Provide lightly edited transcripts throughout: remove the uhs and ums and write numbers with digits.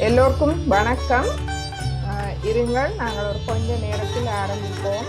எல்லோருக்கும் வணக்கம். இருங்கள், நாங்கள் ஒரு கொஞ்ச நேரத்தில் ஆரம்பிப்போம்.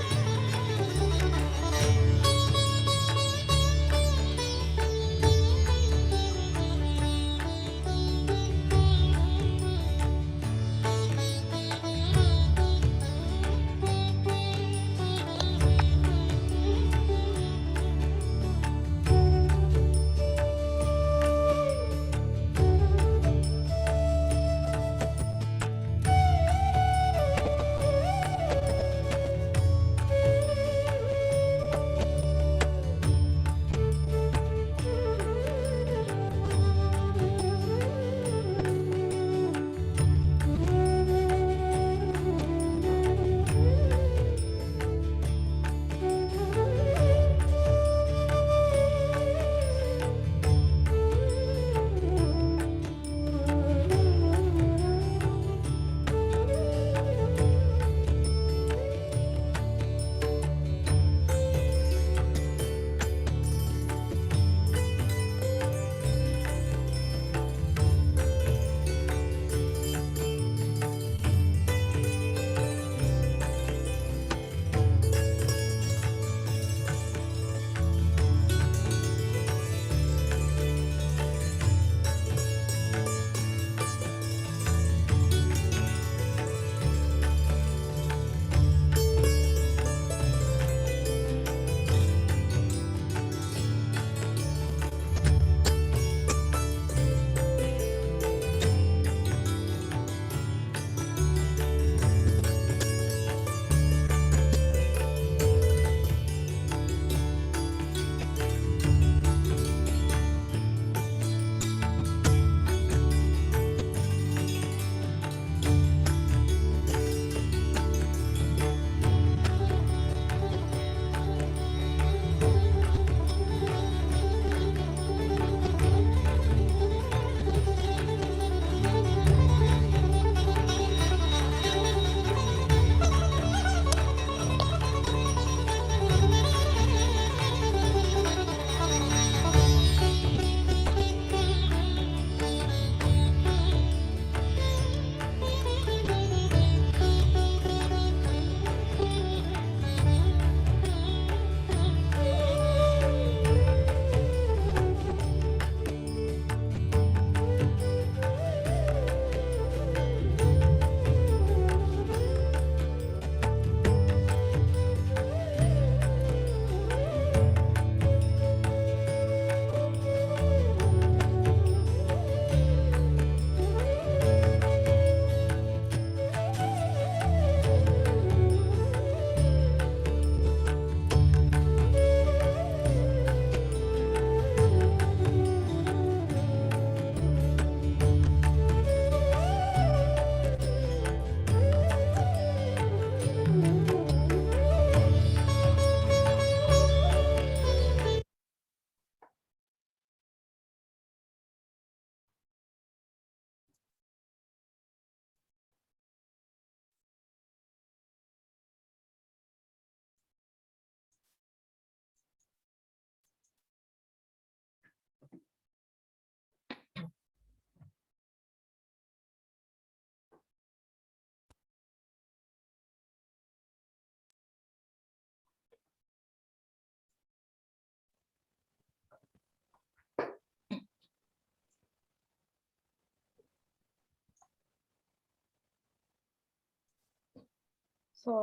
ஸோ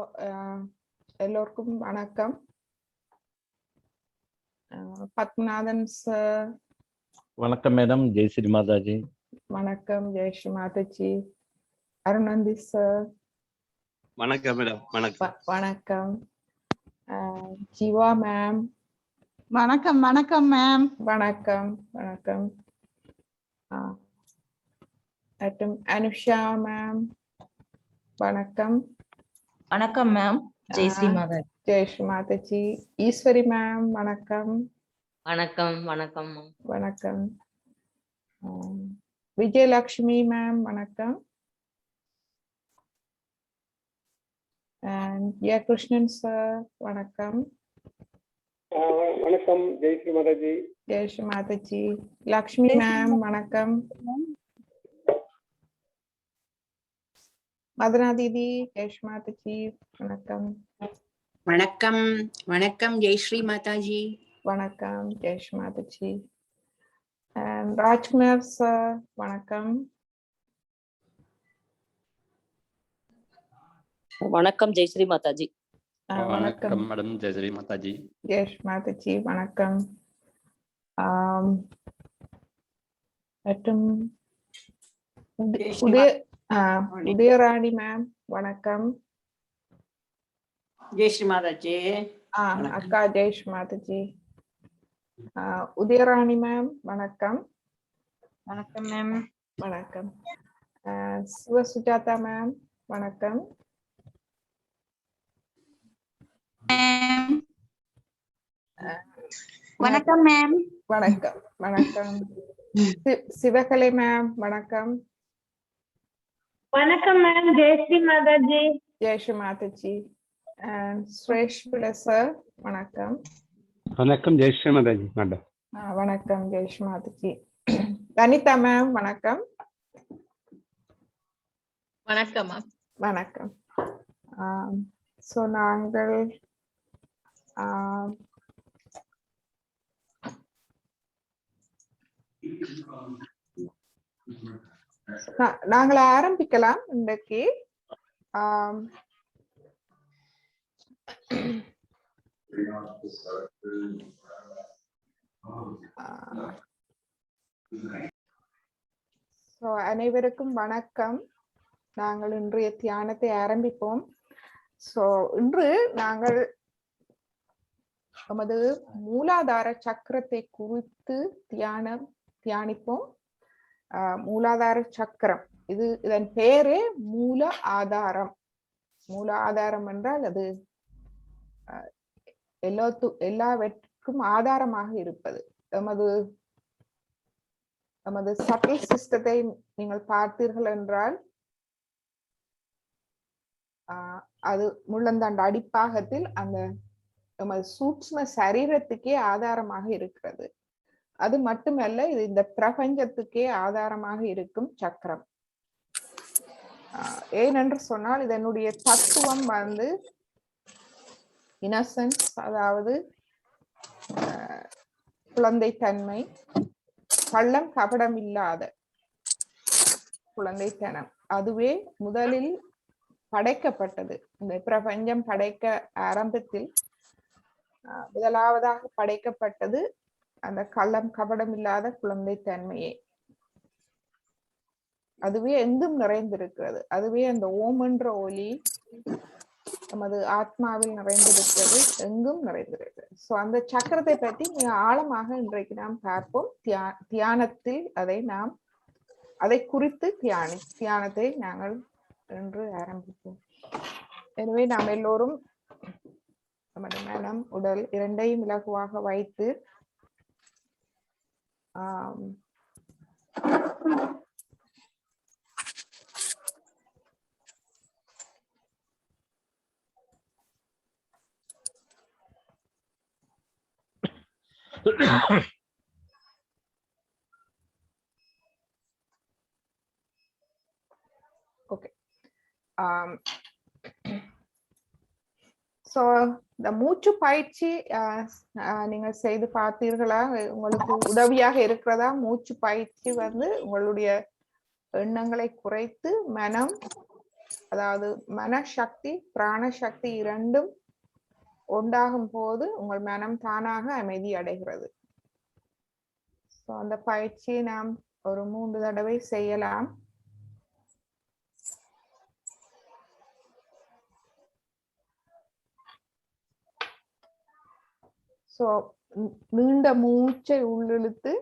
எல்லோருக்கும் வணக்கம். பத்மநாதன் சார் வணக்கம் மேடம். ஜெய் ஸ்ரீ மாதாஜி. வணக்கம். ஜெய் ஸ்ரீ மாதாஜி. அருணந்தி சார் வணக்கம் மேடம். வணக்கம். வணக்கம். ஜீவா மேம் வணக்கம். வணக்கம் மேம். வணக்கம். வணக்கம். மற்றும் அனுஷா மேம் வணக்கம். வணக்கம் மேம். ஜெய் ஸ்ரீ மாதாஜி. ஜெய் ஸ்ரீ மாதாஜி. ஈஸ்வரி மேம் வணக்கம். வணக்கம். வணக்கம். வணக்கம். விஜயலட்சுமி மேம் வணக்கம். கிருஷ்ணன் சார் வணக்கம். வணக்கம். ஜெய் ஸ்ரீ மாதாஜி. ஜெய் ஸ்ரீ மாதாஜி. லக்ஷ்மி மேம் வணக்கம். மதனா தீதி, ஜெய்ஷ் மாதாஜி, வணக்கம். வணக்கம் வணக்கம் ஜெயஸ்ரீ மாதாஜி. வணக்கம் ஜெய்ஷ் மாதாஜி. ராஜ்குமார் சார், வணக்கம். வணக்கம் ஜெயஸ்ரீ மாதாஜி. வணக்கம் மேடம் ஜெயஸ்ரீ மாதாஜி. ஜெய்ஷ் மாதாஜி, வணக்கம். மற்றும் உதயராணி மேம், வணக்கம். ஜெயஸ்ரீ மாதாஜி. அக்கா ஜெய்ஷ் மாதாஜி. உதயராணி மேம், வணக்கம். வணக்கம் மேம். வணக்கம். சிவசுஜாதா மேம், வணக்கம். வணக்கம் மேம். வணக்கம். வணக்கம். சிவகலை மேம், வணக்கம். வணக்கம் மேம். ஜெயஸ்ரீ மாதாஜி. ஜெய்ஷ் மாதாஜி. சுரேஷ் பிள்ளை சார், வணக்கம். வணக்கம் ஜெயஸ்ரீ மாதாஜி. மேடம் வணக்கம் ஜெய்ஷ் மாதாஜி. வனிதா மேம், வணக்கம். வணக்கம் மேம். வணக்கம். சோ நாங்கள் நாங்கள் ஆரம்பிக்கலாம் இன்றைக்கு. அனைவருக்கும் வணக்கம். நாங்கள் இன்றைய தியானத்தை ஆரம்பிப்போம். இன்று நாங்கள் நமது மூலாதார சக்கரத்தை குறித்து தியானிப்போம். மூலாதார சக்கரம், இதன் பெயரே மூல ஆதாரம். மூல ஆதாரம் என்றால் அது எல்லாவற்றுக்கும் ஆதாரமாக இருப்பது. நமது சட்டில் சிஸ்டத்தை நீங்கள் பார்த்தீர்கள் என்றால் அது முள்ளந்தாண்ட அடிப்பாகத்தில் அந்த நமது சூட்சும சரீரத்துக்கே ஆதாரமாக இருக்கிறது. அது மட்டுமல்ல, இது இந்த பிரபஞ்சத்துக்கே ஆதாரமாக இருக்கும் சக்கரம். ஏனென்று சொன்னால் இதனுடைய தத்துவம் இன்னசென்ஸ், அதாவது குழந்தைத்தன்மை, கள்ளம் கபடம் இல்லாத குழந்தைத்தனம். அதுவே முதலில் படைக்கப்பட்டது. இந்த பிரபஞ்சம் படைக்க ஆரம்பத்தில் முதலாவதாக படைக்கப்பட்டது அந்த கள்ளம் கபடம் இல்லாத குழந்தைத்தன்மையே. அதுவே எங்கும் நிறைந்திருக்கிறது. அதுவே அந்த ஓம் என்ற ஒலி நமது ஆத்மாவில் நிறைந்திருக்கிறது, எங்கும் நிறைந்திருக்கிறது. சோ அந்த சக்கரத்தை பற்றி மிக ஆழமாக இன்றைக்கு நாம் பார்ப்போம். தியானத்தில் அதை குறித்து தியானத்தை நாங்கள் இன்று ஆரம்பிப்போம். எனவே நாம் எல்லோரும் நமது மனம், உடல் இரண்டையும் இலகுவாக வைத்து ஓகே. சோ இந்த மூச்சு பயிற்சி நீங்க செய்து பார்த்தீர்களா? உங்களுக்கு உதவியாக இருக்கிறதா? மூச்சு பயிற்சி உங்களுடைய எண்ணங்களை குறைத்து மனம், அதாவது மனசக்தி பிராணசக்தி இரண்டும் உண்டாகும் போது உங்கள் மனம் தானாக அமைதி அடைகிறது. அந்த பயிற்சியை நாம் ஒரு 3 தடவை செய்யலாம். நீண்ட மூச்சை உள்ளிழுத்து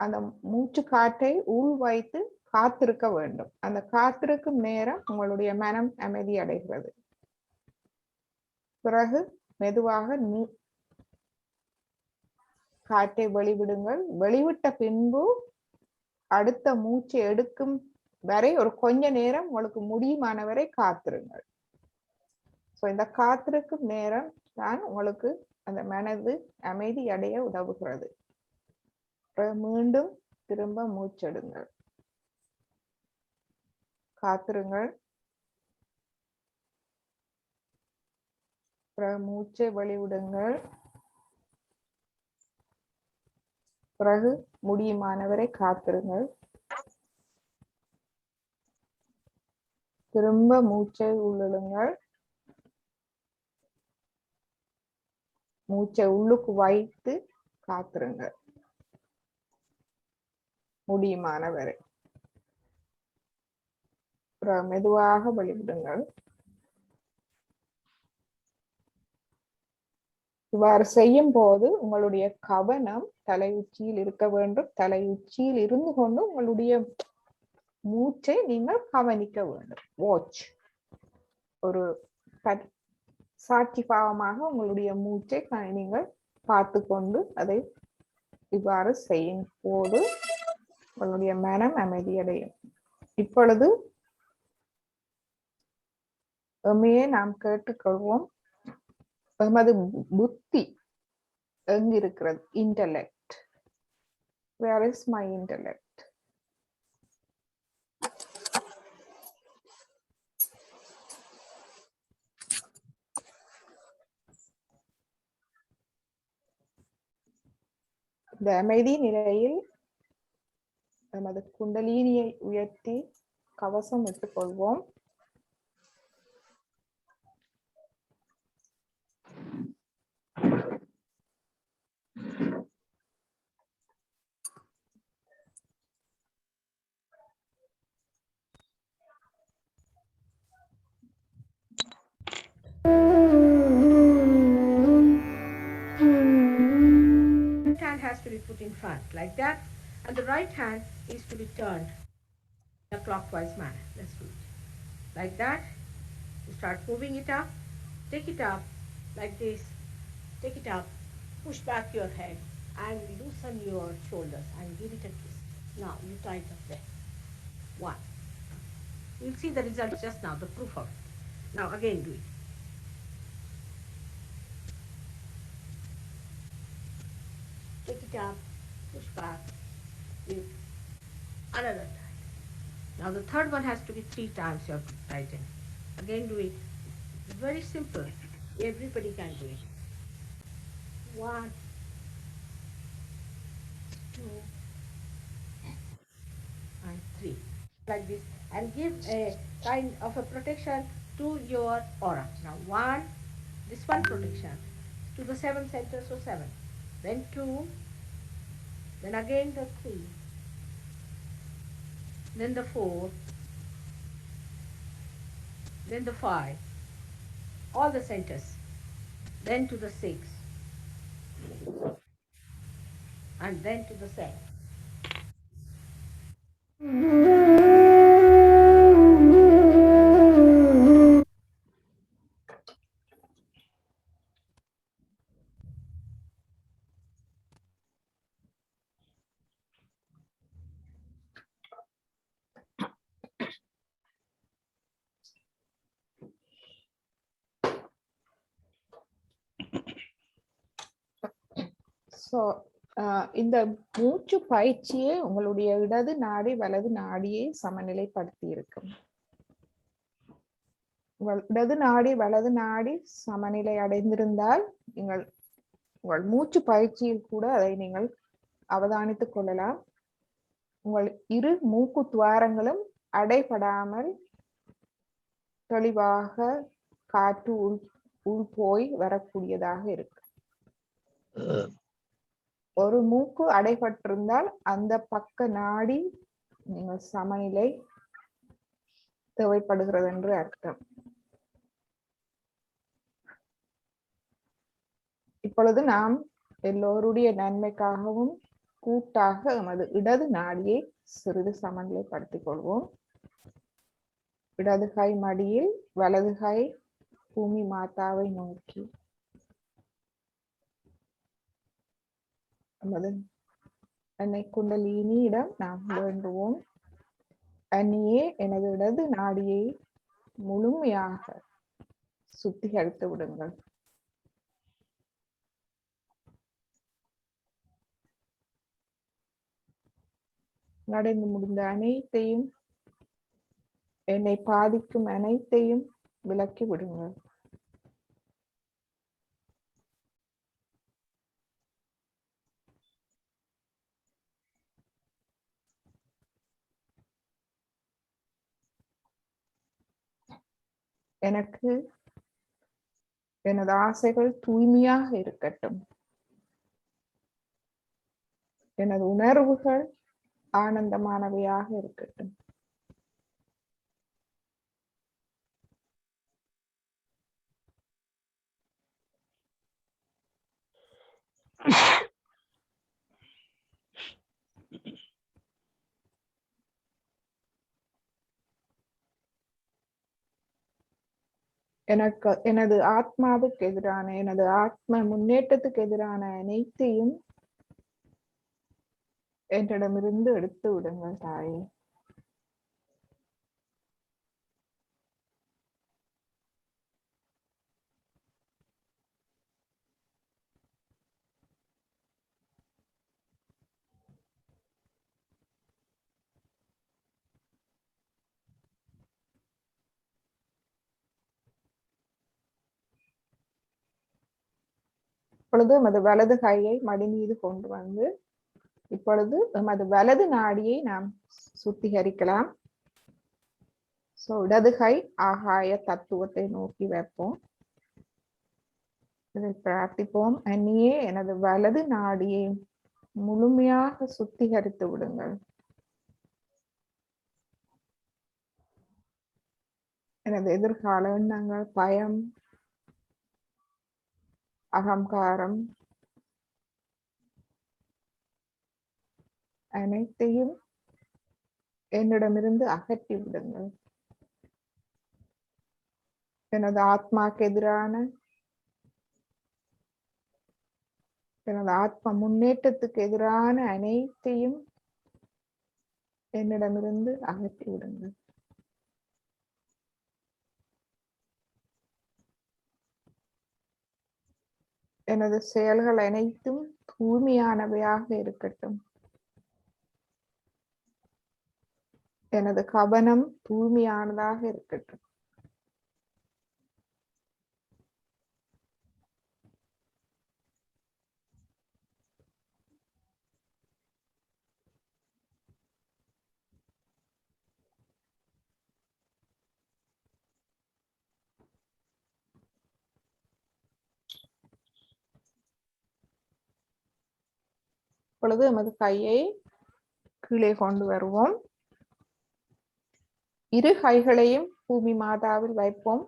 அந்த மூச்சு காற்றை உள் வைத்து காத்திருக்க வேண்டும். அந்த காத்திருக்கும் நேரம் உங்களுடைய மனம் அமைதி அடைகிறது. பிறகு மெதுவாக காற்றை வெளிவிடுங்கள். வெளிவிட்ட பின்பு அடுத்த மூச்சை எடுக்கும் வரை ஒரு கொஞ்ச நேரம் உங்களுக்கு முடியுமானவரை காத்திருங்கள். இந்த காத்திருக்கும் நேரம் தான் உங்களுக்கு அந்த மனது அமைதி அடைய உதவுகிறது. மீண்டும் திரும்ப மூச்செடுங்கள், காத்திருங்கள். பிறகு மூச்சை வெளிவிடுங்கள். பிறகு முடியுமானவரை காத்திருங்கள். திரும்ப மூச்சை உள்ளிடுங்கள். மூச்சை உள்ளுக்கு வைத்து காத்திருங்கள் முடியுமானவரை. பிறகு மெதுவாக வெளிவிடுங்கள். இவ்வாறு செய்யும் போது உங்களுடைய கவனம் தலை உச்சியில் இருக்க வேண்டும். தலை உச்சியில் இருந்து கொண்டு உங்களுடைய மூச்சை நீங்கள் கவனிக்க வேண்டும். வாட்ச். ஒரு சாட்சி பாவமாக உங்களுடைய மூச்சை நீங்கள் பார்த்து கொண்டு அதை இவ்வாறு செய்யும் போது உங்களுடைய மனம் அமைதியடையும். இப்பொழுது எம்மையே நாம் கேட்டுக்கொள்வோம். எமது புத்தி எங்கு இருக்கிறது? Intellect. Where is my intellect? இந்த அமைதி நிலையில் நமது குண்டலினியை உயர்த்தி கவசம் இட்டுக் கொள்வோம். Hand has to be put in front like that, and the right hand is to be turned in a clockwise manner. Let's do it like that. You start moving it up, take it up like this, take it up, push back your head and loosen your shoulders and give it a twist. Now you tighten up there. One. You'll see the result just now, the proof of it. Now again do it. Take it up, push back, give another time. Now the third one has to be 3 times you have to tighten. Again do it. It's very simple. Everybody can do it. 1, 2, and 3. Like this. And give a kind of a protection to your aura. Now 1, this one protection to the 7 centers, so 7. Then 2, then again the 3, then the 4, then the 5, all the centers, then to the 6, and then to the 7. So இந்த மூச்சு பயிற்சியே உங்களுடைய இடது நாடி வலது நாடியை சமநிலைப்படுத்தி இருக்கும். இடது நாடி வலது நாடி சமநிலை அடைந்திருந்தால் உங்கள் மூச்சு பயிற்சியில் கூட அதை நீங்கள் அவதானித்துக் கொள்ளலாம். உங்கள் இரு மூக்கு துவாரங்களும் அடைபடாமல் தெளிவாக காற்று உள் போய் வரக்கூடியதாக இருக்கு. ஒரு மூக்கு அடைபட்டிருந்தால் அந்த பக்க நாடி நீங்கள் சமநிலை தேவைப்படுகிறது என்று அர்த்தம். இப்பொழுது நாம் எல்லோருடைய நன்மைக்காகவும் கூட்டாக எமது இடது நாடியை சிறிது சமநிலைப்படுத்திக் கொள்வோம். இடது கை மடியில், வலது கை பூமி மாதாவை நோக்கி. நமது அன்னை குண்டலினியிடம் நாம் வேண்டுவோம், அன்னியே எனது இடது நாடியை முழுமையாக சுத்திகரித்து விடுங்கள். நடந்து முடிந்த அனைத்தையும், என்னை பாதிக்கும் அனைத்தையும் விலக்கி விடுங்கள். எனக்கு எனது ஆசைகள் தூய்மையாக இருக்கட்டும். எனது உணர்வுகள் ஆனந்தமானவையாக இருக்கட்டும். எனக்கு எனது ஆத்மாவுக்கு எதிரான, எனது ஆத்ம முன்னேற்றத்துக்கு எதிரான அனைத்தையும் என்னிடமிருந்து எடுத்து விடுங்கள் தாயே. இப்பொழுது எமது வலது கையை மடி மீது கொண்டு வந்து இப்பொழுது எமது வலது நாடியை நாம் சுத்திகரிக்கலாம். இடது கை ஆகாய தத்துவத்தை நோக்கி வைப்போம். இதை பிரார்த்திப்போம். அந்நியே எனது வலது நாடியை முழுமையாக சுத்திகரித்து விடுங்கள். எனது எதிர்கால எண்ணங்கள், பயம், அகங்காரம் அனைத்தையும் என்னிடமிருந்து அகற்றி விடுங்கள். எனது ஆத்மாக்கு எதிரான, எனது ஆத்ம முன்னேற்றத்துக்கு எதிரான அனைத்தையும் என்னிடமிருந்து அகற்றி விடுங்கள். எனது செயல்கள் அனைத்தும் தூய்மையானவையாக இருக்கட்டும். எனது கவனம் தூய்மையானதாக இருக்கட்டும். இப்பொழுது நமது கையை கீழே கொண்டு வருவோம். இரு கைகளையும் பூமி மாதாவில் வைப்போம்.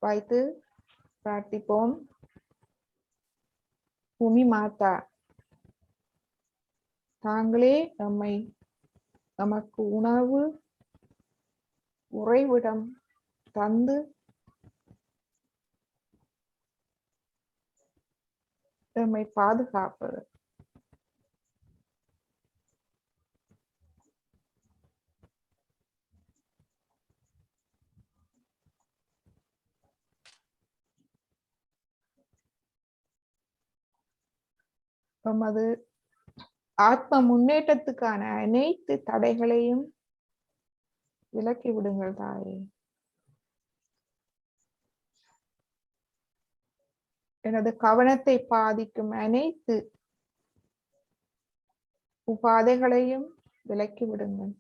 வைத்து பிரார்த்திப்போம். பூமி மாதா, தாங்களே நமக்கு உணவு, உறைவிடம் தந்து நம்மை பாதுகாப்பது. நமது ஆத்ம முன்னேற்றத்துக்கான அனைத்து தடைகளையும் விலக்கி விடுங்கள் தாயே. எனது கவனத்தை பாதிக்கும் அனைத்து உபாதைகளையும் விலக்கி விடுங்கள்.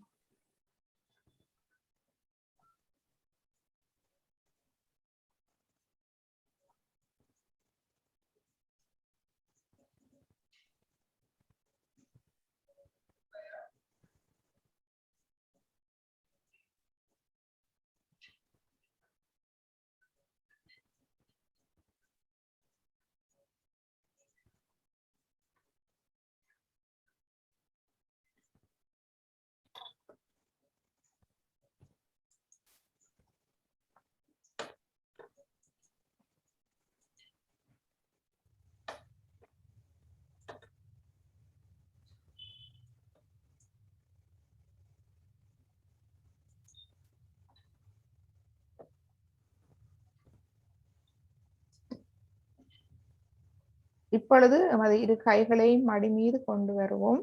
இப்பொழுது நமது இரு கைகளையும் மடி மீது கொண்டு வருவோம்.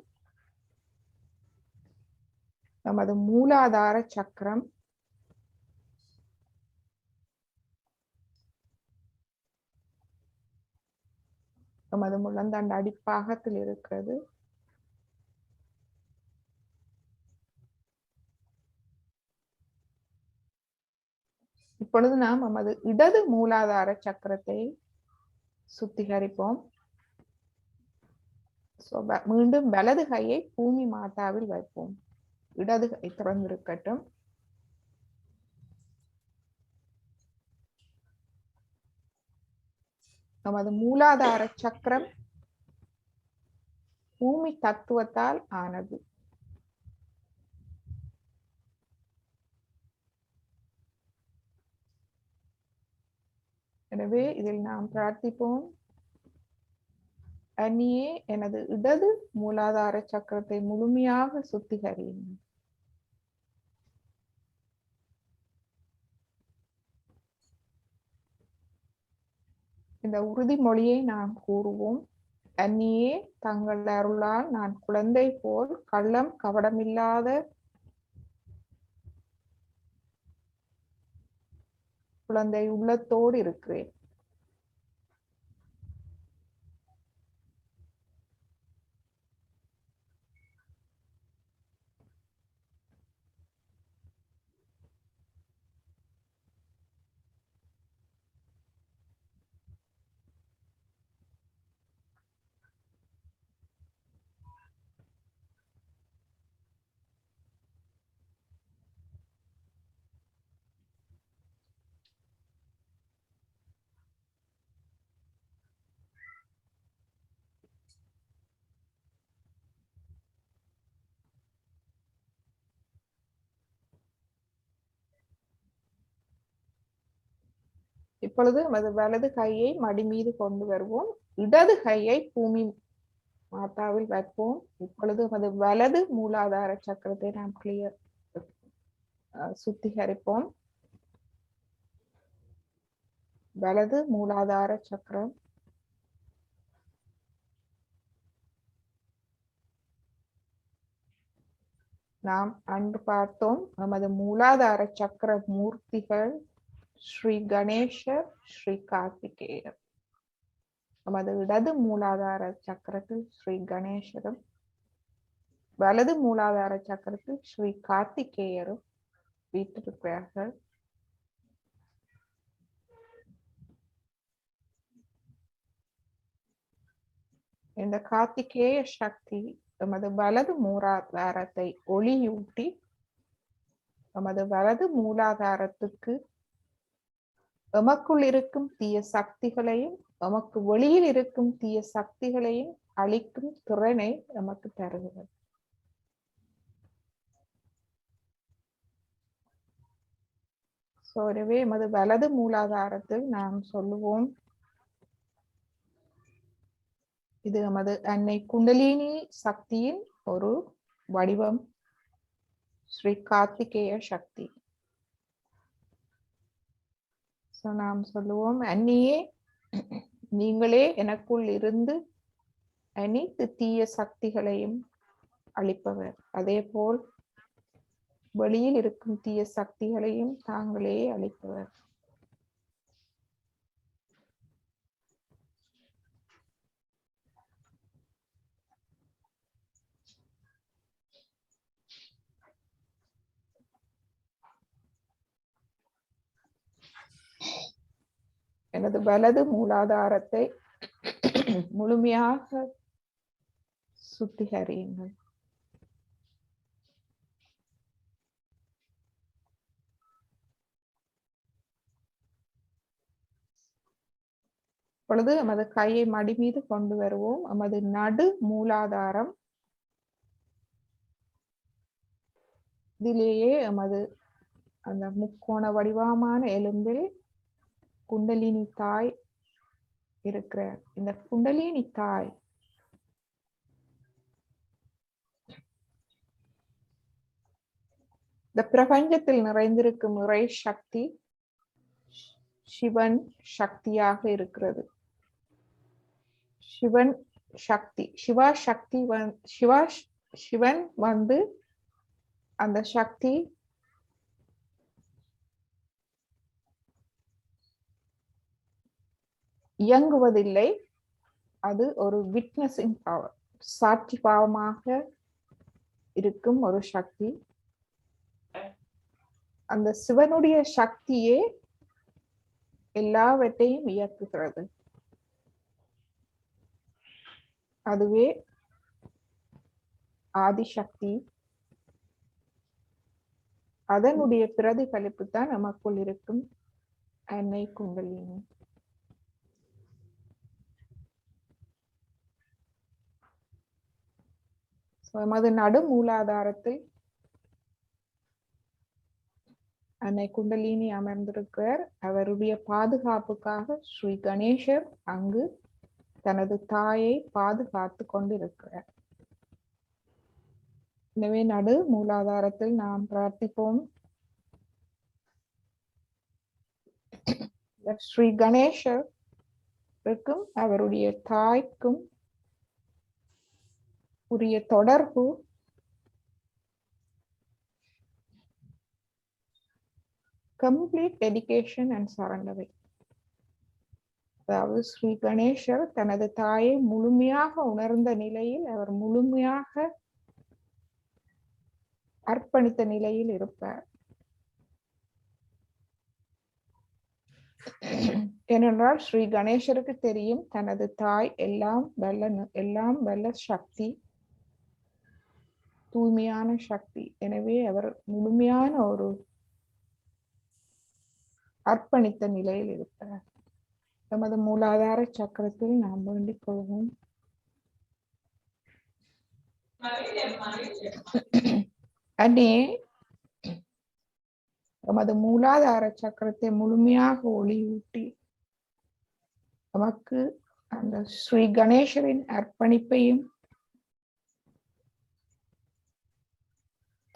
நமது மூலாதார சக்கரம், நமது முழந்தாண்ட அடிப்பாகத்தில் இருக்கிறது. இப்பொழுது நாம் நமது இடது மூலாதார சக்கரத்தை சுத்திகரிப்போம். மீண்டும் வலது கையை பூமி மாதாவில் வைப்போம். இடது கை திறந்திருக்கட்டும். நமது மூலாதார சக்கரம் பூமி தத்துவத்தால் ஆனது. எனவே இதில் நாம் பிரார்த்திப்போம், அன்னியே எனது இடது மூலாதார சக்கரத்தை முழுமையாக சுத்திகரியுங்கள். இந்த உறுதிமொழியை நாம் கூறுவோம். அன்னியே தங்கள் அருளால் நான் குழந்தை போல் கள்ளம் கபடமில்லாத குழந்தை உள்ளத்தோடு இருக்கிறேன். இப்பொழுது நமது வலது கையை மடி மீது கொண்டு வருவோம். இடது கையை பூமி மாதாவில் வைப்போம். இப்பொழுது நமது வலது மூலாதார சக்கரத்தை நாம் சுத்திகரிப்போம். வலது மூலாதார சக்கரம் நாம் அன்று பார்த்தோம். நமது மூலாதார சக்கர மூர்த்திகள் ஸ்ரீ கணேசர், ஸ்ரீ கார்த்திகேயர். நமது இடது மூலாதார சக்கரத்தில் ஸ்ரீ கணேசரும் வலது மூலாதார சக்கரத்தில் ஸ்ரீ கார்த்திகேயரும் வீட்டிருக்கிறார்கள். இந்த கார்த்திகேய சக்தி நமது வலது மூலாதாரத்தை ஒளியூட்டி நமது வலது மூலாதாரத்துக்கு எமக்குள் இருக்கும் தீய சக்திகளையும் எமக்கு வெளியில் இருக்கும் தீய சக்திகளையும் அழிக்கும் திறனை நமக்கு தருகிறது. எனவே எமது வலது மூலாதாரத்தில் நாம் சொல்லுவோம், இது நமது அன்னை குண்டலினி சக்தியின் ஒரு வடிவம், ஸ்ரீ கார்த்திகேய சக்தி. நாம் சொல்லுவோம், அன்னியே நீங்களே எனக்குள் இருந்து அனைத்து தீய சக்திகளையும் அழிப்பவர். அதே போல் வெளியில் இருக்கும் தீய சக்திகளையும் தாங்களே அழிப்பவர். எனது வலது மூலாதாரத்தை முழுமையாக சுத்திகரியுங்கள். இப்பொழுது நமது கையை மடி மீது கொண்டு வருவோம். நமது நடு மூலாதாரம் இதிலேயே நமது அந்த முக்கோண வடிவமான எலும்பில் குண்டலினி தாய் இருக்கிறார். இந்த குண்டலினி தாய் இந்த பிரபஞ்சத்தில் நிறைந்திருக்கும் இறை சக்தி சிவன் சக்தியாக இருக்கிறது. சிவன் சக்தி, சிவா சக்தி சிவன் வந்து அந்த சக்தி இயங்குவதில்லை. அது ஒரு விட்னஸிங் பவர், சாட்சி பாவமாக இருக்கும் ஒரு சக்தி. அந்த சிவனுடைய சக்தியே எல்லாவற்றையும் இயக்குகிறது. அதுவே ஆதிசக்தி. அதனுடைய பிரதிபலிப்பு தான் நமக்குள் இருக்கும் அன்னை குண்டலினி. நமது நடு மூலாதாரத்தில் அன்னை குண்டலினி அமர்ந்திருக்கிறார். அவருடைய பாதுகாப்புக்காக ஸ்ரீ கணேசர் அங்கு தனது தாயை பாதுகாத்து கொண்டிருக்கிறார். எனவே நடு மூலாதாரத்தில் நாம் பிரார்த்திப்போம். ஸ்ரீ கணேசருக்கும் அவருடைய தாய்க்கும் உரிய தொடர்பு கம்ப்ளீட் டெடிகேஷன் அண்ட் சரண்டரிங். அதாவது ஸ்ரீ கணேசர் தனது தாயை முழுமையாக உணர்ந்த நிலையில் அவர் முழுமையாக அர்ப்பணித்த நிலையில் இருப்பார். ஏனென்றால் ஸ்ரீ கணேசருக்கு தெரியும் தனது தாய் எல்லாம் வல்ல சக்தி, தூய்மையான சக்தி. எனவே அவர் முழுமையான ஒரு அர்ப்பணித்த நிலையில் இருப்பார். நமது மூலாதார சக்கரத்தில் நாம் வேண்டிக் கொள்வோம். அன்னே நமது மூலாதார சக்கரத்தை முழுமையாக ஒளியூட்டி நமக்கு அந்த ஸ்ரீ கணேசரின் அர்ப்பணிப்பையும்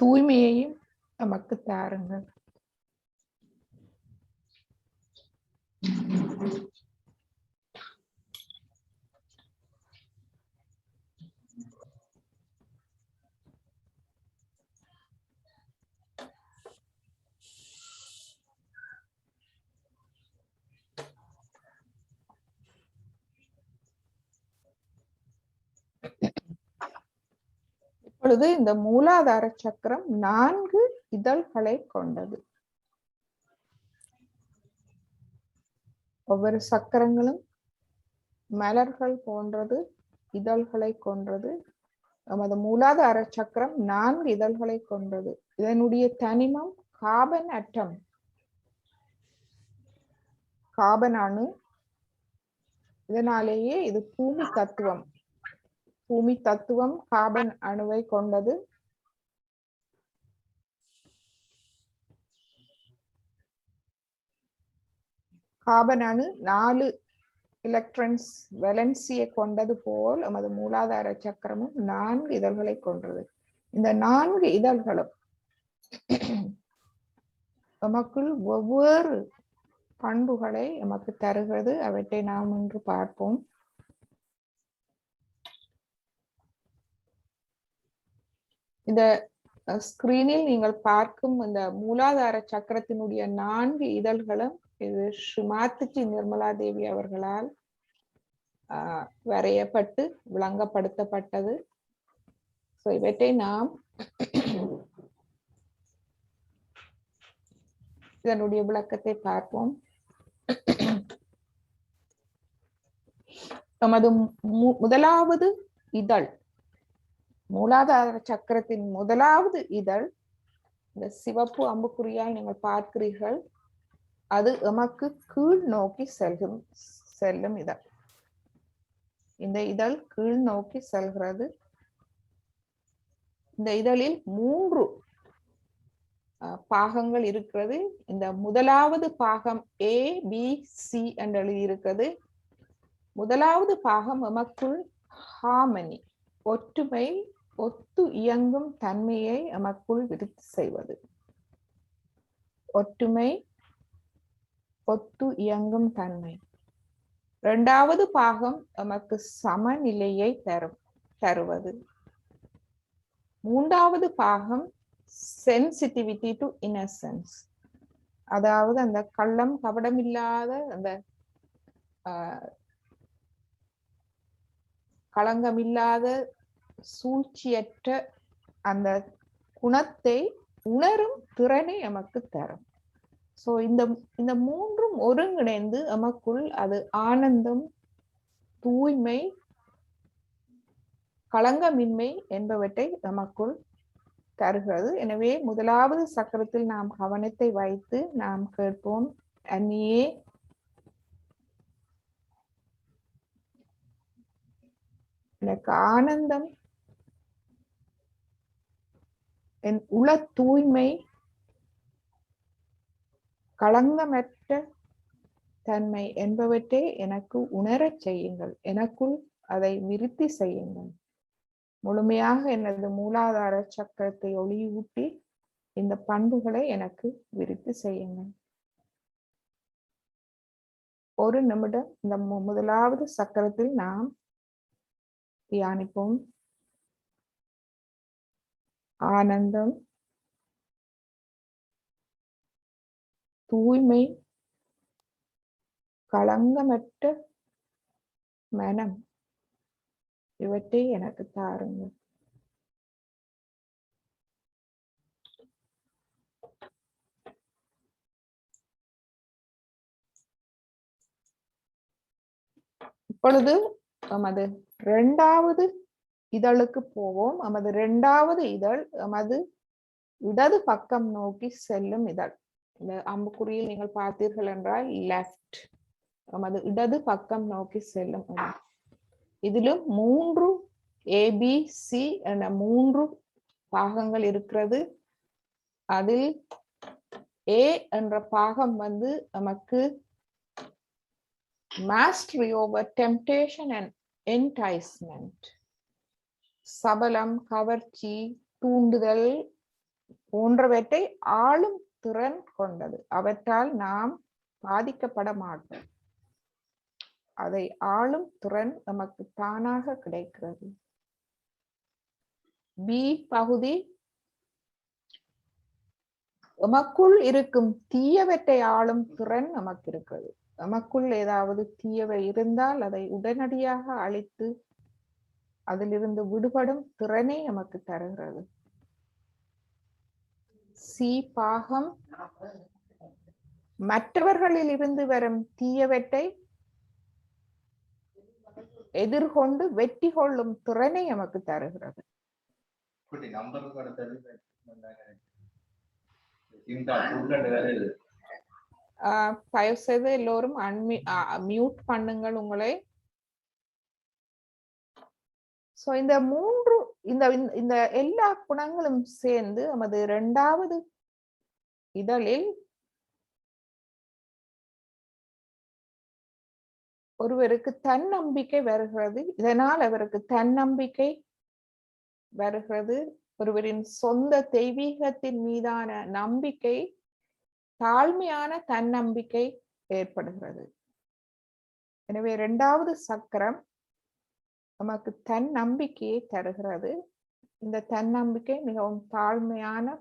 தூய்மையையும் நமக்கு தாருங்கள். இப்பொழுது இந்த மூலாதார சக்கரம் 4 இதழ்களை கொண்டது. ஒவ்வொரு சக்கரங்களும் மலர்கள் போன்றது, இதழ்களை கொன்றது. நமது மூலாதார சக்கரம் 4 இதழ்களை கொண்டது. இதனுடைய தனிமம் கார்பன் அட்டம், கார்பன் அணு. இதனாலேயே இது பூமி தத்துவம். பூமி தத்துவம் கார்பன் அணுவை கொண்டது. கார்பன் அணு 4 எலக்ட்ரான்ஸ் வேலன்சியை கொண்டது போல் நமது மூலாதார சக்கரமும் 4 இதழ்களை கொண்டது. இந்த 4 இதழ்களும் நமக்குள் ஒவ்வொரு பண்புகளை நமக்கு தருகிறது. அவற்றை நாம் இன்று பார்ப்போம். இந்த ஸ்கிரீனில் நீங்கள் பார்க்கும் இந்த மூலாதார சக்கரத்தினுடைய 4 இதழ்களும் இது ஸ்ரீமாத்ஜி நிர்மலா தேவி அவர்களால் வரையப்பட்டு விளங்கப்படுத்தப்பட்டது. இவற்றை நாம் இதனுடைய விளக்கத்தை பார்ப்போம். நமது முதலாவது இதழ், மூலாதார சக்கரத்தின் முதலாவது இதழ், இந்த சிவப்பு அம்புக்குறியாய் நீங்கள் பார்க்கிறீர்கள். அது எமக்கு கீழ் நோக்கி செல்லும் இதழ். இந்த இதழ் கீழ் நோக்கி செல்கிறது. இந்த இதழில் 3 பாகங்கள் இருக்கிறது. இந்த முதலாவது பாகம் ABC என்று எழுதியிருக்கிறது. முதலாவது பாகம் எமக்குள் ஹார்மனி, ஒற்றுமை, ஒத்து இயங்கும் தன்மையை எமக்குள் விருத்தி செய்வது. ஒற்றுமை, ஒத்து இயங்கும் தன்மை. 2வது பாகம் நமக்கு சமநிலையை தருவது. 3வது பாகம் சென்சிட்டிவிட்டி டு இன்னசென்ஸ், அதாவது அந்த கள்ளம் கபடம் இல்லாத அந்த களங்கமில்லாத சூழ்ச்சியற்ற அந்த குணத்தை உணரும் திறனை நமக்கு தரும். சோ இந்த மூன்றும் ஒருங்கிணைந்து நமக்குள் அது ஆனந்தம், தூய்மை, களங்கமின்மை என்பவற்றை நமக்குள் தருகிறது. எனவே முதலாவது சக்கரத்தில் நாம் கவனத்தை வைத்து நாம் கேட்போம், அன்னியே எனக்கு ஆனந்தம், என் உள தூய்மை, களங்கமற்ற தன்மை என்பவற்றை எனக்கு உணரச் செய்யுங்கள். எனக்குள் அதை விருத்தி செய்யுங்கள். முழுமையாக எனது மூலாதார சக்கரத்தை ஒளியூட்டி இந்த பண்புகளை எனக்கு விருத்தி செய்யுங்கள். ஒரு நிமிடம் இந்த முதலாவது சக்கரத்தில் நாம் தியானிப்போம். ஆனந்தம், தூய்மை, களங்கமற்ற மனம், இவற்றை எனக்கு தாருங்கள். இப்பொழுது நமது இரண்டாவது இதழுக்கு போவோம். நமது இரண்டாவது இதழ் நமது இடது பக்கம் நோக்கி செல்லும் இதழ். இந்த அம்புக்குறியில் நீங்கள் பார்த்தீர்கள் என்றால் லெஃப்ட், நமது இடது பக்கம் நோக்கி செல்லும் இதழ். இதிலும் 3 ABC என 3 பாகங்கள் இருக்கிறது. அதில் A என்ற பாகம் வந்து நமக்கு mastery over temptation and enticement, சபலம், கவர்ச்சி, தூண்டுதல் போன்றவற்றை ஆளும் திறன் கொண்டது. அவற்றால் நாம் பாதிக்கப்பட மாட்டோம். அதை ஆளும் திறன் நமக்கு தானாக கிடைக்கிறது. பி பகுதி நமக்குள் இருக்கும் தீயவற்றை ஆளும் திறன் நமக்கு இருக்கிறது. நமக்குள் ஏதாவது தீயவை இருந்தால் அதை உடனடியாக அழித்து அதிலிருந்து விடுபடும் திறனை நமக்கு தருகிறது. சி பாகம் மற்றவர்களில் இருந்து வரும் தீயவற்றை எதிர்கொண்டு வெற்றி கொள்ளும் திறனை நமக்கு தருகிறது. தயவு செய்து எல்லோரும் மியூட் பண்ணுங்கள் உங்களை. சோ இந்த மூன்று இந்த எல்லா குணங்களும் சேர்ந்து நமது இரண்டாவது இதழில் ஒருவருக்கு தன்னம்பிக்கை வருகிறது. இதனால் அவருக்கு தன்னம்பிக்கை வருகிறது. ஒருவரின் சொந்த தெய்வீகத்தின் மீதான நம்பிக்கை, தாழ்மையான தன்னம்பிக்கை ஏற்படுகிறது. எனவே இரண்டாவது சக்கரம் நமக்கு தன்னம்பிக்கையை தருகிறது. இந்த தன்னம்பிக்கை மிகவும் தாழ்மையான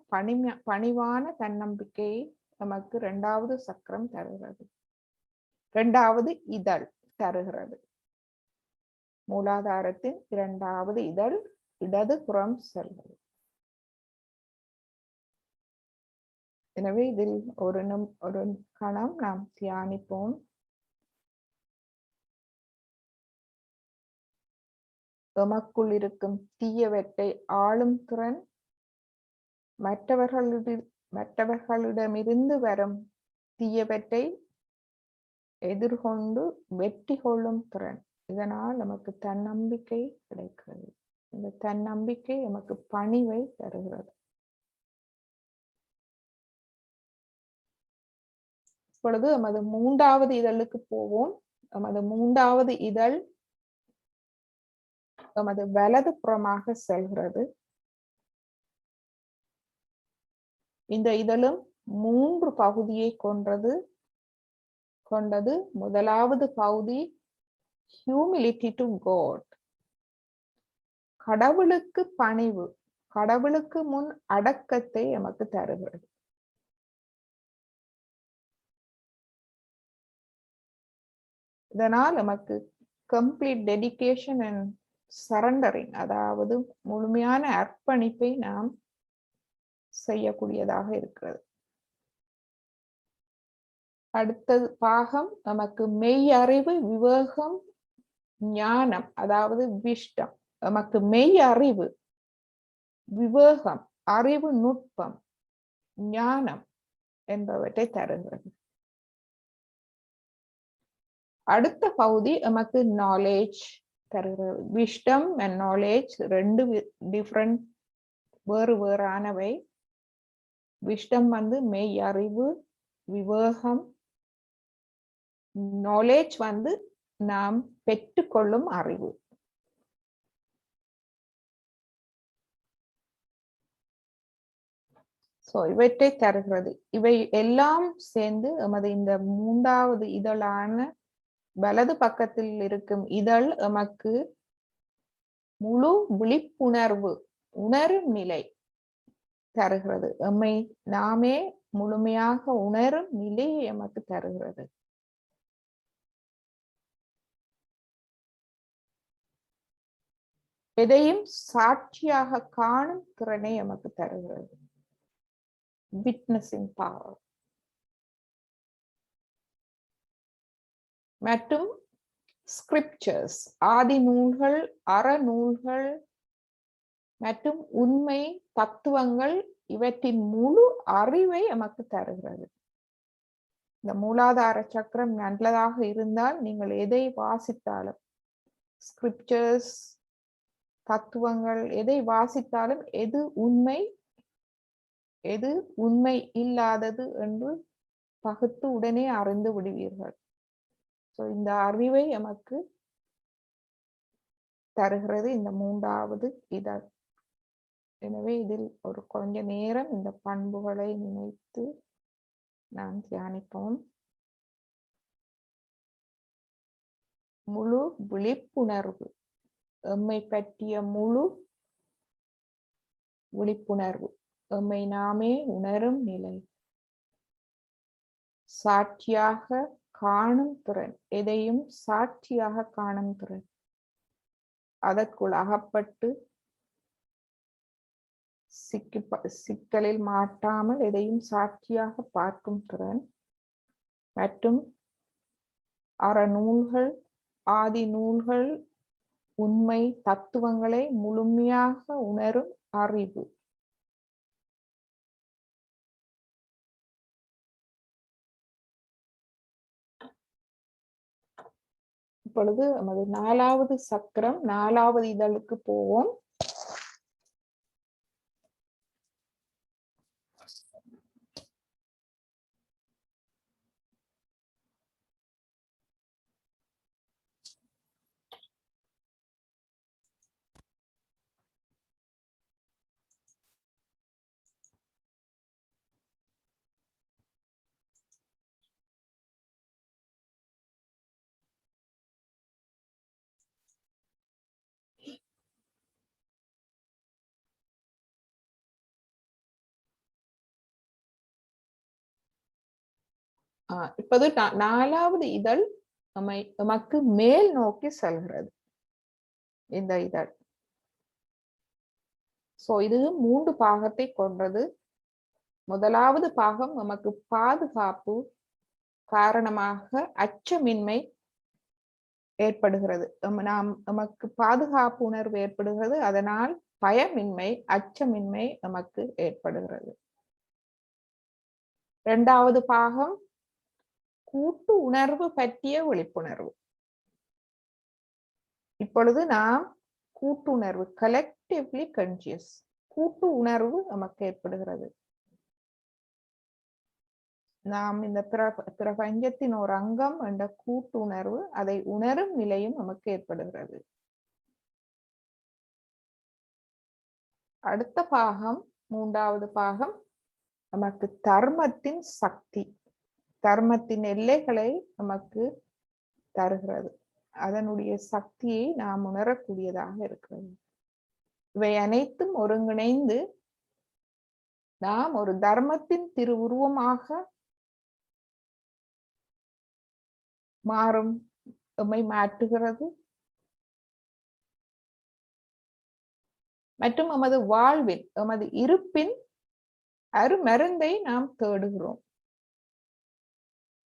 பணிவான தன்னம்பிக்கையை நமக்கு இரண்டாவது சக்கரம் தருகிறது. இரண்டாவது இதழ் தருகிறது. மூலாதாரத்தின் இரண்டாவது இதழ் இடது புறம் செல்வது. எனவே இதில் ஒரு கணம் நாம் தியானிப்போம். எமக்குள் இருக்கும் தீயவற்றை ஆளும் திறன், மற்றவர்களிடமிருந்து வரும் தீயவற்றை எதிர்கொண்டு வெற்றி கொள்ளும் திறன். இதனால் நமக்கு தன்னம்பிக்கை கிடைக்கிறது. இந்த தன்னம்பிக்கை நமக்கு பணிவை தருகிறது. இப்பொழுது நமது மூன்றாவது இதழுக்கு போவோம். நமது மூன்றாவது இதழ் நமது வலது புறமாக செல்கிறது. இந்த இதழும் 3 பகுதியை கொண்டது. முதலாவது பகுதி humility to God, கடவுளுக்கு பணிவு, கடவுளுக்கு முன் அடக்கத்தை நமக்கு தருகிறது. இதனால் நமக்கு கம்ப்ளீட் டெடிகேஷன் அண்ட் சரண்டரிங், அதாவது முழுமையான அர்ப்பணிப்பை நாம் செய்யக்கூடியதாக இருக்கிறது. அடுத்தது பாகம் நமக்கு மெய் அறிவு, விவேகம், ஞானம், அதாவது விஷ்டம். நமக்கு மெய் அறிவு, விவேகம், அறிவு, நுட்பம், ஞானம் என்பவற்றை தருகிறது. அடுத்த பகுதி நமக்கு நாலேஜ் தருகிறது. விஷ்டம் அண்ட் நாலேஜ் ரெண்டு டிஃப்ரெண்ட், வேறு வேறானவை. விஷ்டம் வந்து மெய் அறிவு, விவேகம். நாலேஜ் வந்து நாம் பெற்றுக்கொள்ளும் அறிவு. இவற்றை தருகிறது. இவை எல்லாம் சேர்ந்து எமது இந்த 3வது இதழான வலது பக்கத்தில் இருக்கும் இதழ் எமக்கு முழு விழிப்புணர்வு, உணரும் நிலை தருகிறது. எம்மை நாமே முழுமையாக உணரும் நிலையை எமக்கு தருகிறது. எதையும் சாட்சியாக காணும் திறனை எமக்கு தருகிறது. Witnessing power. மற்றும் ஸ்கிரிப்சர்ஸ், ஆதி நூல்கள், அறநூல்கள் மற்றும் உண்மை தத்துவங்கள், இவற்றின் முழு அறிவை எமக்கு தருகிறது. இந்த மூலாதார சக்கரம் நல்லதாக இருந்தால் நீங்கள் எதை வாசித்தாலும், ஸ்கிரிப்சர்ஸ், தத்துவங்கள், எதை வாசித்தாலும் எது உண்மை, எது உண்மை இல்லாதது என்று பகுத்து உடனே அறிந்து விடுவீர்கள். இந்த அறிவை எமக்கு தருகிறது இந்த 3வது இதழ். எனவே இதில் ஒரு கொஞ்ச நேரம் இந்த பண்புகளை நினைத்து நாம் தியானிப்போம். முழு விழிப்புணர்வு, எம்மை பற்றிய முழு விழிப்புணர்வு, எம்மை நாமே உணரும் நிலை, சாட்சியாக காணும் திறன், எதையும் சாட்சியாக காணும் திறன், அதற்குள் அகப்பட்டு சிக்கலில் மாட்டாமல் எதையும் சாட்சியாக பார்க்கும் திறன், மற்றும் அறநூல்கள், ஆதி நூல்கள், உண்மை தத்துவங்களை முழுமையாக உணரும் அறிவு. இப்பொழுது நமது 4வது சக்கரம், 4வது இதழுக்கு போவோம். இப்போது 4வது இதழ் நமக்கு மேல் நோக்கி செல்கிறது. இந்த இதழ் இது 3 பாகத்தை கொண்டது. முதலாவது பாகம் நமக்கு பாதுகாப்பு காரணமாக அச்சமின்மை ஏற்படுகிறது. நமக்கு பாதுகாப்பு உணர்வு ஏற்படுகிறது, அதனால் பயமின்மை, அச்சமின்மை நமக்கு ஏற்படுகிறது. 2வது பாகம் கூட்டு உணர்வு பற்றிய விழிப்புணர்வு. இப்பொழுது நாம் கூட்டுணர்வு, கலெக்டிவ்லி கான்ஷியஸ், கூட்டு உணர்வு நமக்கு ஏற்படுகிறது. நாம் இந்த பிரபஞ்சத்தின் ஒரு அங்கம் என்ற கூட்டு உணர்வு, அதை உணரும் நிலையும் நமக்கு ஏற்படுகிறது. அடுத்த பாகம், 3வது பாகம் நமக்கு தர்மத்தின் சக்தி, தர்மத்தின் எல்லைகளை நமக்கு தருகிறது. அதனுடைய சக்தியை நாம் உணரக்கூடியதாக இருக்கிறது. இவை அனைத்தும் ஒருங்கிணைந்து நாம் ஒரு தர்மத்தின் திருவுருவமாக மாறும் எம்மை மாற்றுகிறது. மற்றும் எமது வாழ்வில், எமது இருப்பின் அருமருந்தை நாம் தேடுகிறோம்.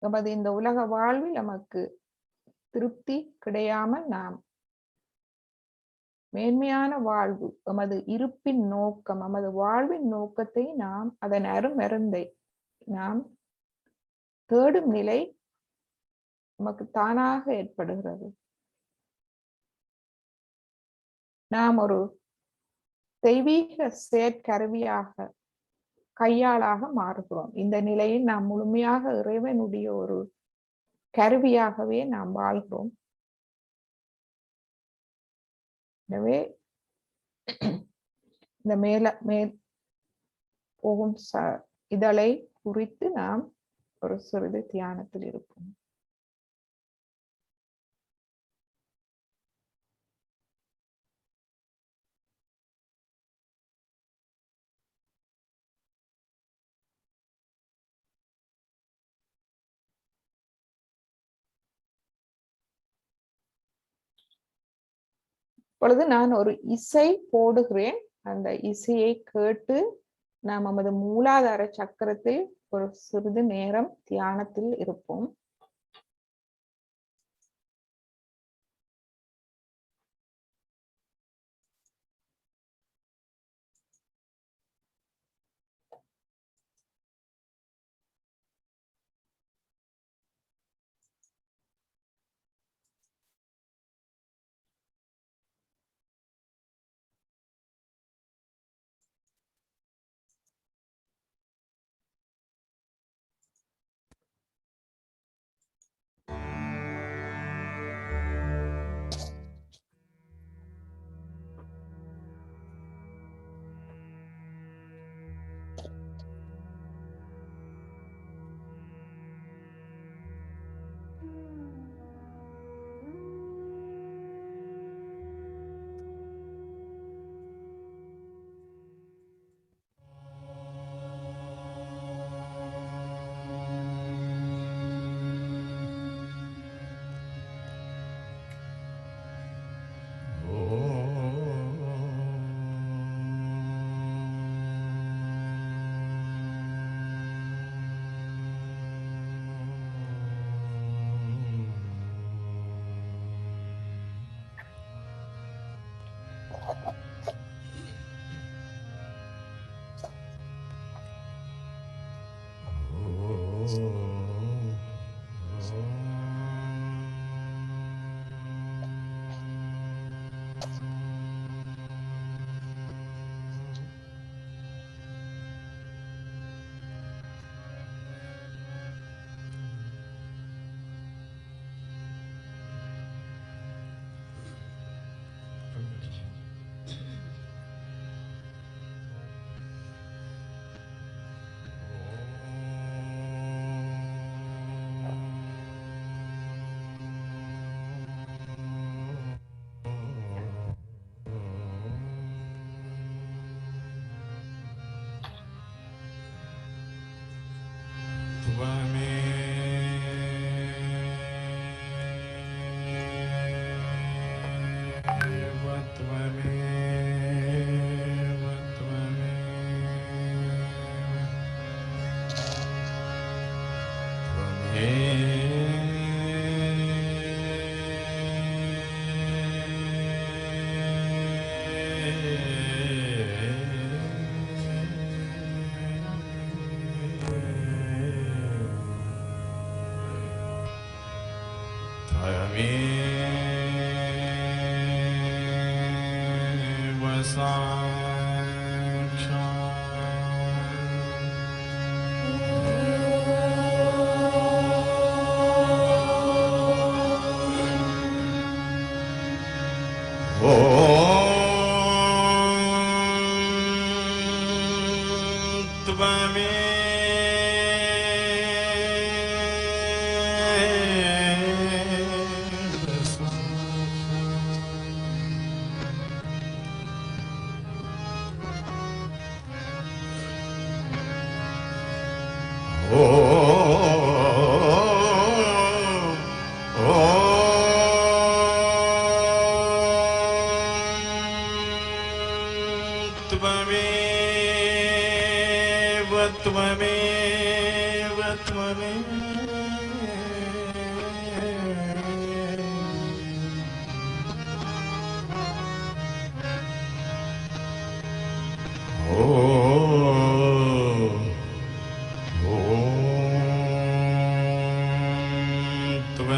நமது இந்த உலக வாழ்வில் நமக்கு திருப்தி கிடையாமல் நாம் மேன்மையான வாழ்வு, நமது இருப்பின் நோக்கம், நமது வாழ்வின் நோக்கத்தை நாம் அதன் அருமருந்தை நாம் தேடும் நிலை நமக்கு தானாக ஏற்படுகிறது. நாம் ஒரு தெய்வீக செயற்கருவியாக கையாளாக மாறுகிறோம். இந்த நிலையில் நாம் முழுமையாக இறைவனுடைய ஒரு கருவியாகவே நாம் வாழ்கிறோம். எனவே இந்த மேல் போகும் இதழை குறித்து நாம் ஒரு சிறிது தியானத்தில் இருப்போம். இப்பொழுது நான் ஒரு இசை போடுகிறேன். அந்த இசையை கேட்டு நாம் நமது மூலாதார சக்கரத்தில் ஒரு சிறிது நேரம் தியானத்தில் இருப்போம்.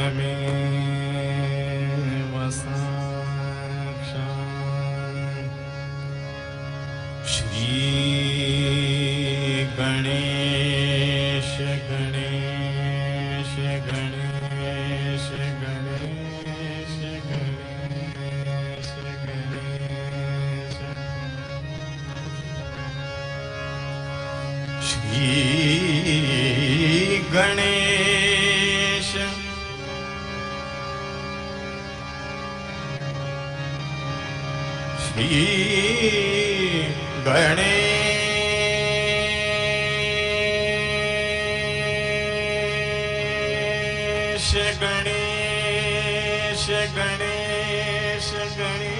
त्वमेव साक्षात् श्री गणेश गणेश गणेश गणेश गणेश गणेश श्री गणेश श्री गणेश गणेश गणेश गणेश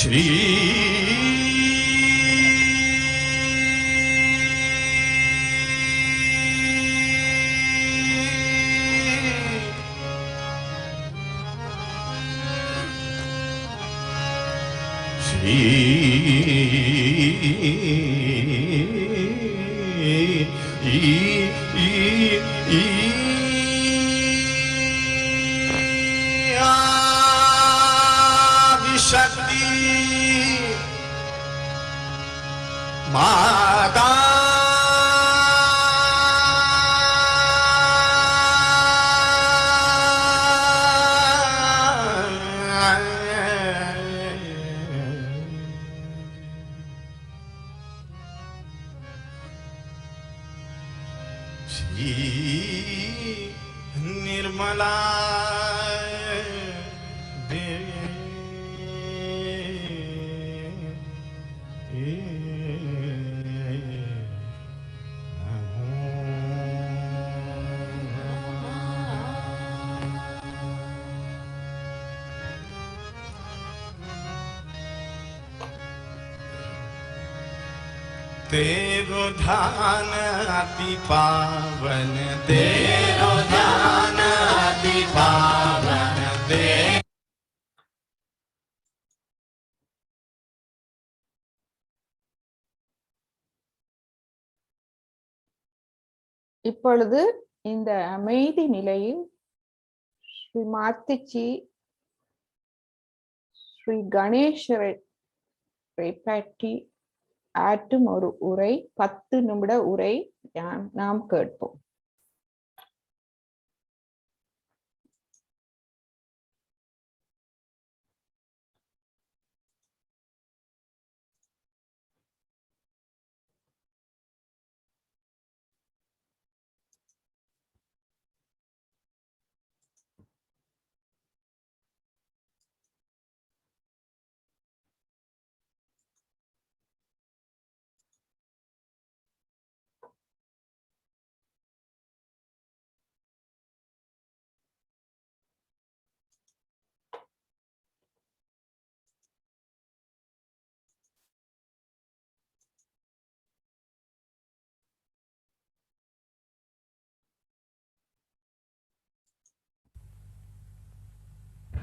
श्री आदिशक्ति माता श्री निर्मला तेरो ध्यान अति पावन तेरो ध्यान अति पावन दे இப்பொழுது இந்த அமைதி நிலையில் ஸ்ரீ மாத்திச்சி ஸ்ரீ கணேசரை பற்றி ஆற்றும் ஒரு உரை 10 நிமிட உரை நாம் கேட்போம்.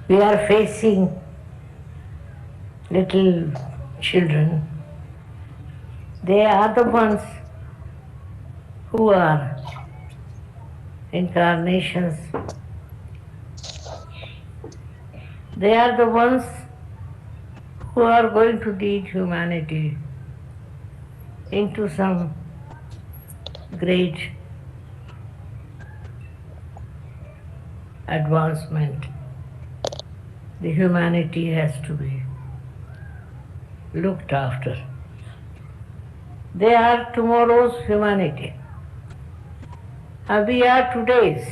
We are facing little children. They are the ones who are incarnations. They are the ones who are going to lead humanity into some great advancement. The humanity has to be looked after. They are tomorrow's humanity. And we are today's.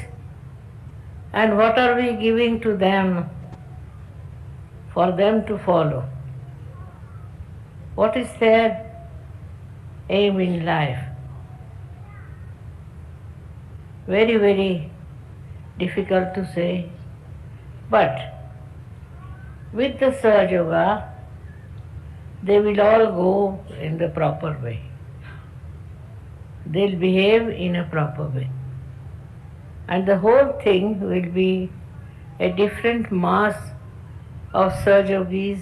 And what are we giving to them for them to follow? What is their aim in life? Very, very difficult to say. But with the Sahaja Yoga, they will all go in the proper way. They'll behave in a proper way. And the whole thing will be a different mass of Sir Yogis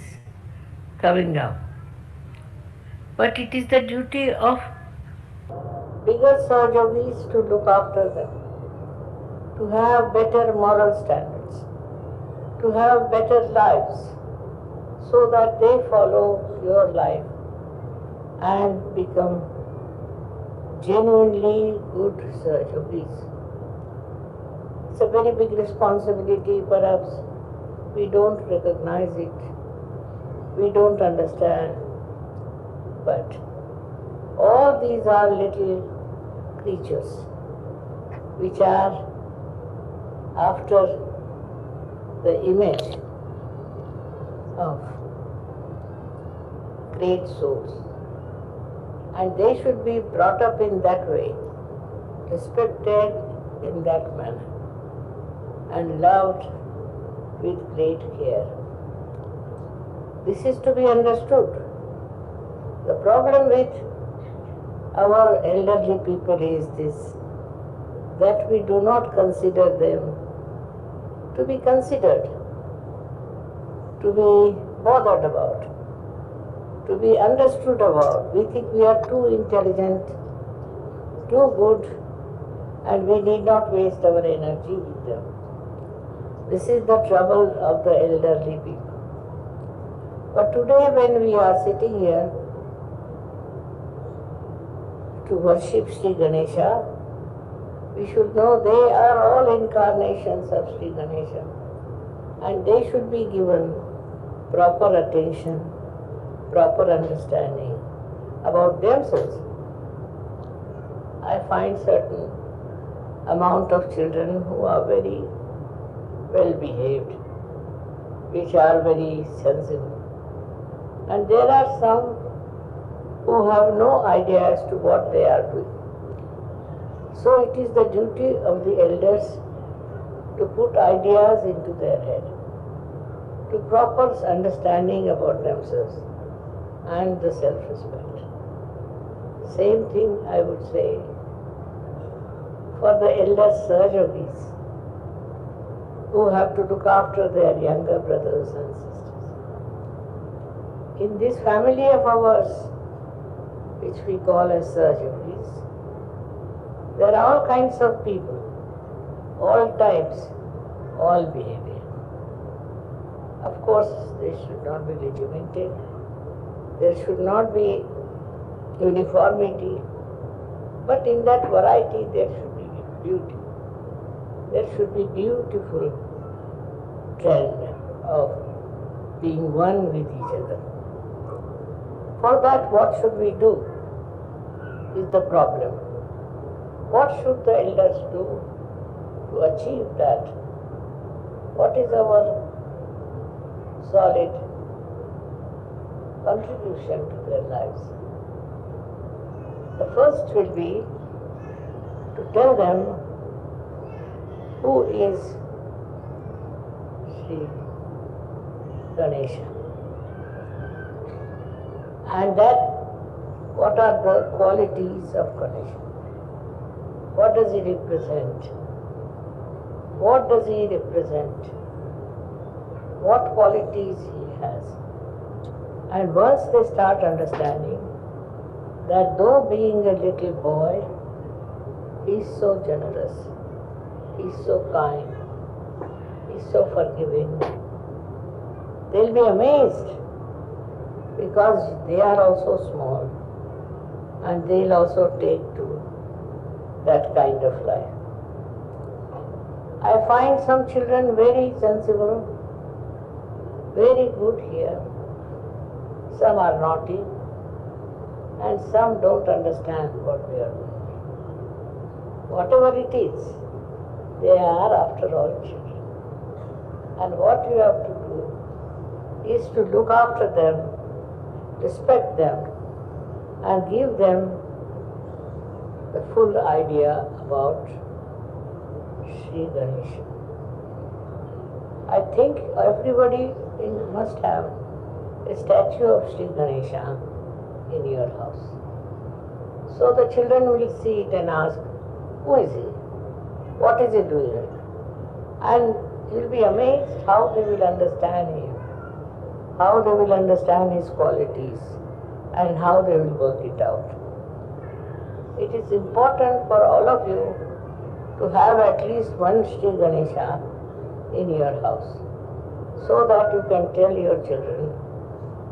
coming down. But it is the duty of bigger Sir Yogis to look after them, to have better moral standards, to have better lives, so that they follow your life and become genuinely good Sir Yogis. It's a very big responsibility, perhaps we don't recognize it, we don't understand, but all these are little creatures which are after the image of great souls, and they should be brought up in that way, respected in that manner, and loved with great care. This is to be understood. The problem with our elderly people is this, that we do not consider them to be considered, to be bothered about, to be understood about. We think we are too intelligent, too good, and we need not waste our energy with them. This is the trouble of the elderly people. But today when we are sitting here to worship Sri Ganesha, we should know they are all incarnations of Sri Ganesha, and they should be given proper attention, proper understanding about themselves. I find certain amount of children who are very well behaved, which are very sensible, and there are some who have no idea as to what they are doing. So it is the duty of the elders to put ideas into their head, to proper understanding about themselves and the self-respect. Same thing I would say for the elder Sir Yogis, who have to look after their younger brothers and sisters. In this family of ours, which we call as Sir Yogis, there are all kinds of people, all types, all behavior. Of course, they should not be regimented. There should not be uniformity. But in that variety, there should be beauty. There should be beautiful trend of being one with each other. For that, what should we do is the problem. What should the elders do to achieve that? What is our solid contribution to their lives? The first will be to tell them who is Sri Ganesha, and that what are the qualities of Ganesha. What does he represent? What does he represent? What qualities he has? And once they start understanding that though being a little boy, he is so generous, he is so kind, he is so forgiving, they'll be amazed, because they are also small and they'll also take to that kind of life. I find some children very sensible, very good here. Some are naughty and some don't understand what we are doing. Whatever it is, they are after all children. And what you have to do is to look after them, respect them, and give them the full idea about Sri Ganesha. I think everybody must have a statue of Sri Ganesha in your house. So the children will see it and ask, who is he? What is he doing? And you'll be amazed how they will understand him how they will understand his qualities and how they will work it out. It is important for all of you to have at least one Sri Ganesha in your house, so that you can tell your children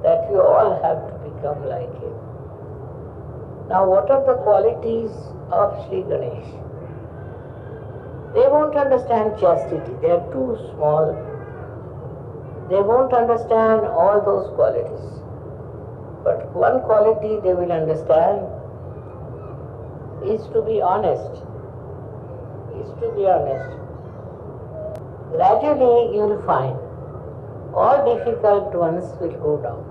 that you all have to become like him. Now, what are the qualities of Sri Ganesh? They won't understand chastity. They are too small. They won't understand all those qualities. But one quality they will understand is to be honest. Is to be honest. Gradually you will find all difficult ones will go down.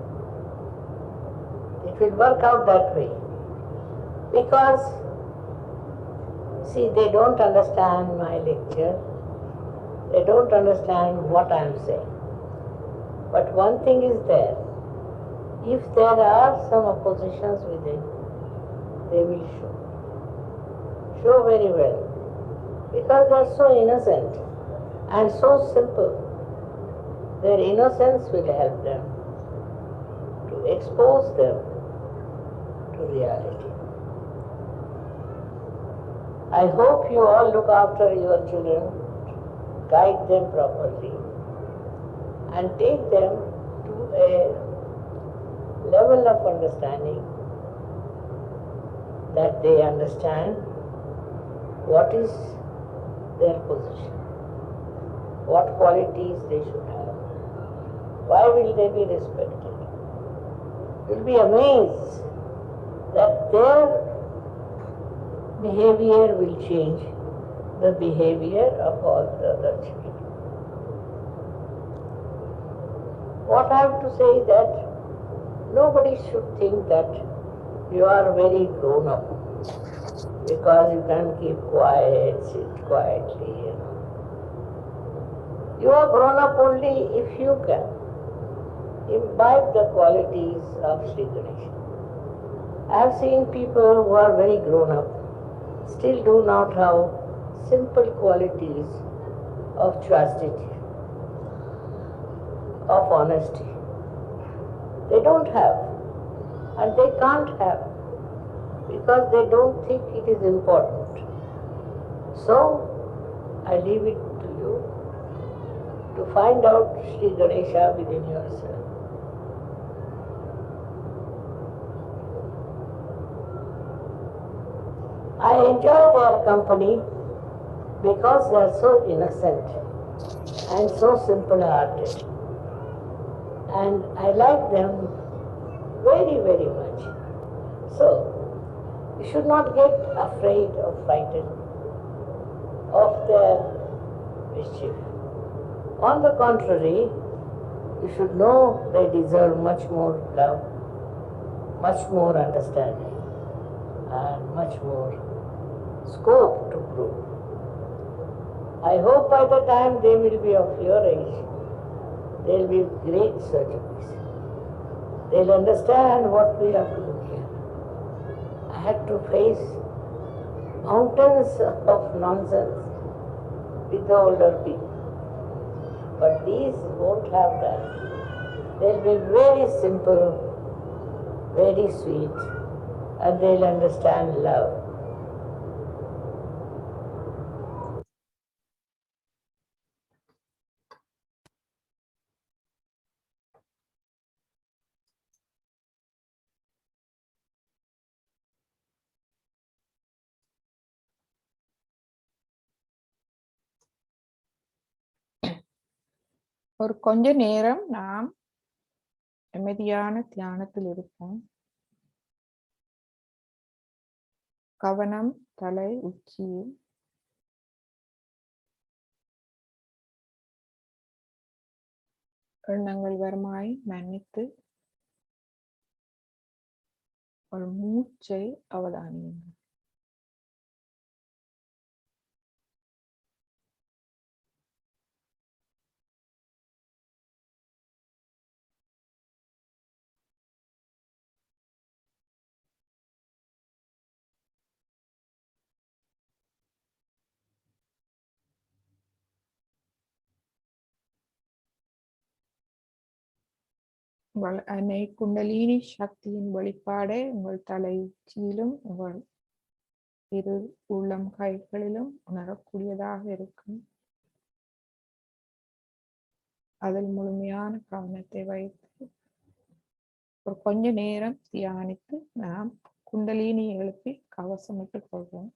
It will work out that way. Because, see, they don't understand my lecture. They don't understand what I am saying. But one thing is there. If there are some oppositions within, they will show. Show very well. Because they are so innocent and so simple. Their innocence will help them to expose them to reality. I hope you all look after your children, guide them properly, and take them to a level of understanding that they understand what is their position, what qualities they should have, why will they be respected. You'll be amazed that their behavior will change the behavior of all the other children. What I have to say is that nobody should think that you are very grown up because you can keep quiet, sit quietly. You are grown up only if you can imbibe the qualities of Sri Ganesha. I have seen people who are very grown up still do not have simple qualities of chastity, of honesty. They don't have, and they can't have, because they don't think it is important. So, I leave it to you to find out Sri Ganesha within yourself. I enjoy their company because they are so innocent and so simple-hearted. And I like them very, very much. So, you should not get afraid or frightened of their mischief. On the contrary, you should know they deserve much more love, much more understanding, and much more scope to grow. I hope by the time they will be of your age, they will be great surgeons. They'll understand what we are doing here. I had to face mountains of nonsense with the older people. But these won't have that. They'll be very simple, very sweet, and they'll understand love. ஒரு கொஞ்ச நேரம் நாம் அமைதியான தியானத்தில் இருப்போம். கவனம் தலை உச்சியில். எண்ணங்கள் வருமாய் மன்னித்து ஒரு மூச்சை அவதானியுங்கள். உங்கள் அன்னை குண்டலினி சக்தியின் வெளிப்பாடே உங்கள் தலை உச்சியிலும் உங்கள் இரு உள்ளம் கைகளிலும் உணரக்கூடியதாக இருக்கும். அதில் முழுமையான கவனத்தை வைத்து ஒரு கொஞ்ச நேரம் தியானித்து நாம் குண்டலினி எழுப்பி கவசமிட்டுக் கொள்வோம்.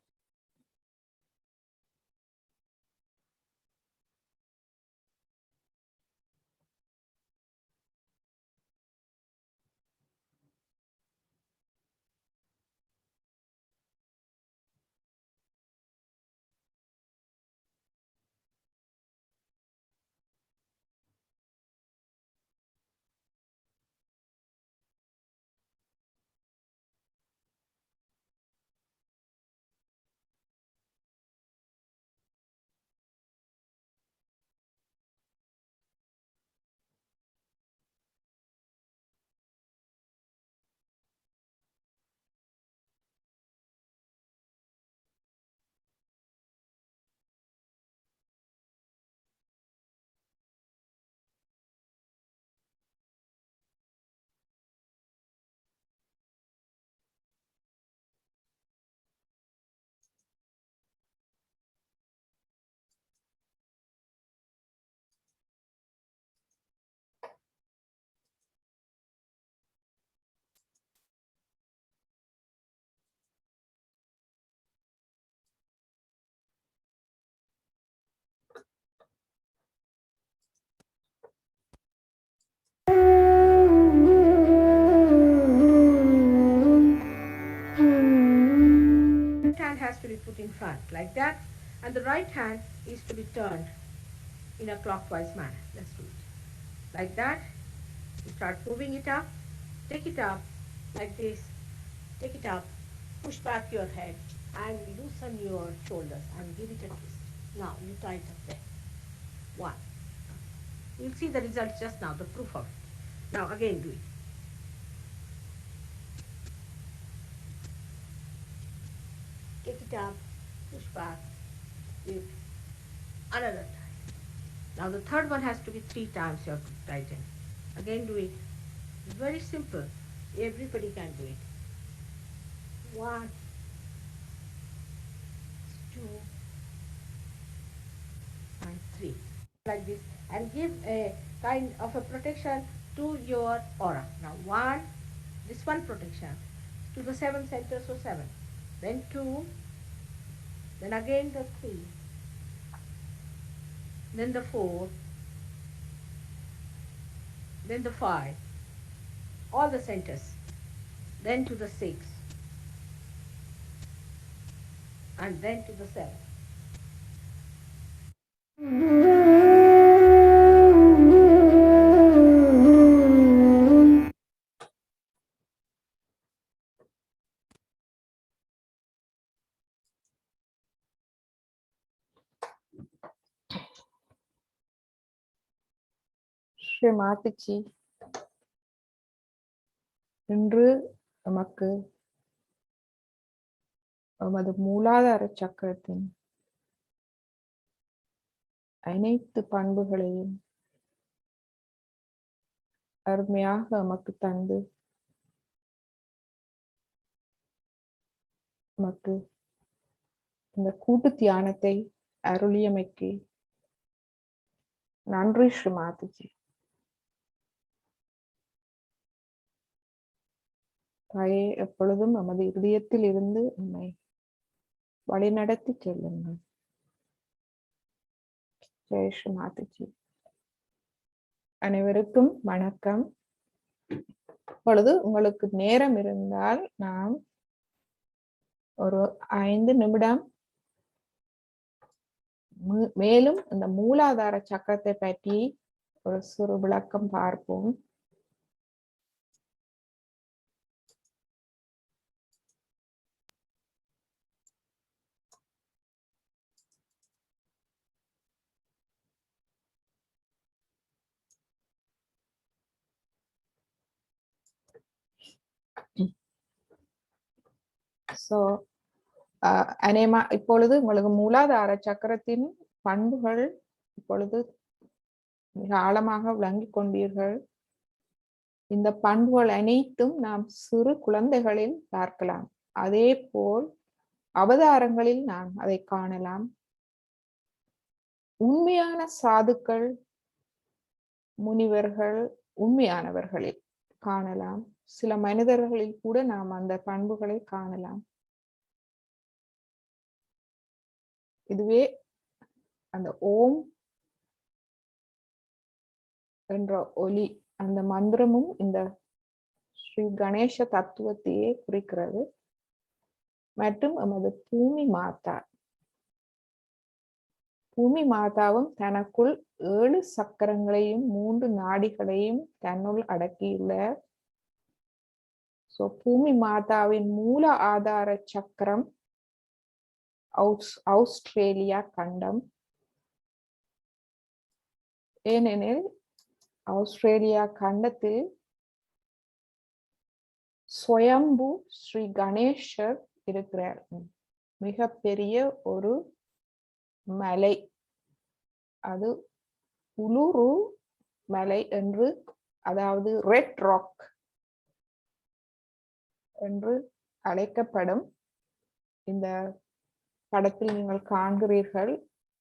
Hand has to be put in front like that, and the right hand is to be turned in a clockwise manner. Let's do it like that. You start moving it up, take it up like this, take it up, push back your head and loosen your shoulders and give it a twist. Now you tie it up there. One. You'll see the result just now, the proof of it. Now again do it. Take it up, push back, give another time. Now the third one has to be 3 times you have to tighten. Again do it. It's very simple. Everybody can do it. 1, 2, and 3. Like this. And give a kind of a protection to your aura. Now 1, this one protection to the 7 centers, so 7. Then 2, then again the 3, then the 4, then the 5, all the centers, then to the 6, and then to the 7. Sri Mataji, இன்று நமக்கு நமது மூலாதார சக்கரத்தின் அனைத்து பண்புகளையும் அருமையாக நமக்கு தந்து நமக்கு இந்த கூட்டு தியானத்தை அருளியமைக்கு நன்றி ஸ்ரீ மாதாஜி. தாயே, எப்பொழுதும் நமது இதயத்தில் இருந்து நம்மை வழிநடத்தி செல்லுங்கள். ஜெய் ஸ்ரீ மாதாஜி. அனைவருக்கும் வணக்கம். இப்பொழுது உங்களுக்கு நேரம் இருந்தால் நாம் ஒரு 5 நிமிடம் மேலும் இந்த மூலாதார சக்கரத்தை பற்றி ஒரு சிறு விளக்கம் பார்ப்போம். இப்பொழுது உங்களுக்கு மூலாதார சக்கரத்தின் பண்புகள் இப்பொழுது மிக ஆழமாக விளங்கிக் கொண்டீர்கள். இந்த பண்புகள் அனைத்தும் நாம் சிறு குழந்தைகளில் பார்க்கலாம். அதே போல் அவதாரங்களில் நாம் அதை காணலாம். உண்மையான சாதுக்கள், முனிவர்கள், உண்மையானவர்களில் காணலாம். சில மனிதர்களில் கூட நாம் அந்த பண்புகளை காணலாம். இதுவே அந்த ஓம் என்ற ஒலி, அந்த மந்திரமும் இந்த ஸ்ரீ கணேச தத்துவத்தையே குறிக்கிறது. மற்றும் நமது பூமி மாதா, பூமி மாதாவும் தனக்குள் 7 சக்கரங்களையும் 3 நாடிகளையும் தன்னுள் அடக்கியுள்ளார். சோ பூமி மாதாவின் மூல ஆதார சக்கரம் ஆஸ்திரேலியா கண்டம். ஏனெனில் ஆஸ்திரேலியா கண்டத்தில் ஸ்வயம்பு ஸ்ரீ கணேசர் இருக்கிறார். மிக பெரிய ஒரு மலை, அது உலுரு மலை என்று, அதாவது ரெட் ராக் என்று அழைக்கப்படும். இந்த படத்தில் நீங்கள் காண்கிறீர்கள்,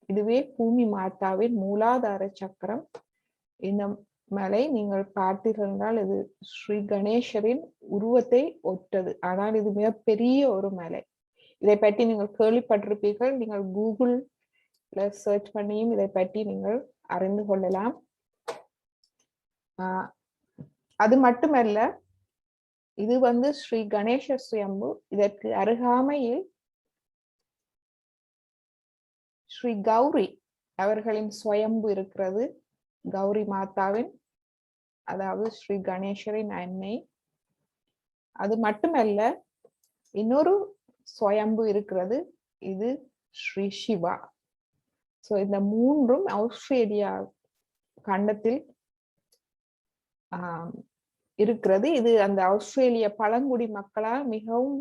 இதுவே பூமி மாதாவின் மூலாதார சக்கரம். இந்த மலை நீங்கள் பார்த்தீர்கள் என்றால் இது ஸ்ரீ கணேசரின் உருவத்தை ஒத்தது. ஆனால் இது மிகப்பெரிய ஒரு மலை. இதை பற்றி நீங்கள் கேள்விப்பட்டிருப்பீர்கள். நீங்கள் கூகுள்ல சர்ச் பண்ணியும் இதை பற்றி நீங்கள் அறிந்து கொள்ளலாம். அது மட்டுமல்ல, இது ஸ்ரீ கணேச சுயம்பு. இதற்கு அருகாமையில் ஸ்ரீ கௌரி அவர்களின் சுயம்பு இருக்கிறது. கௌரி மாதாவின், அதாவது ஸ்ரீ கணேசரின் அன்னை. அது மட்டுமல்ல, இன்னொரு சுயம்பு இருக்கிறது. இது ஸ்ரீ சிவா. சோ இந்த மூன்றும் ஆஸ்திரேலியா கண்டத்தில் இருக்கிறது. இது அந்த ஆஸ்திரேலிய பழங்குடி மக்களால் மிகவும்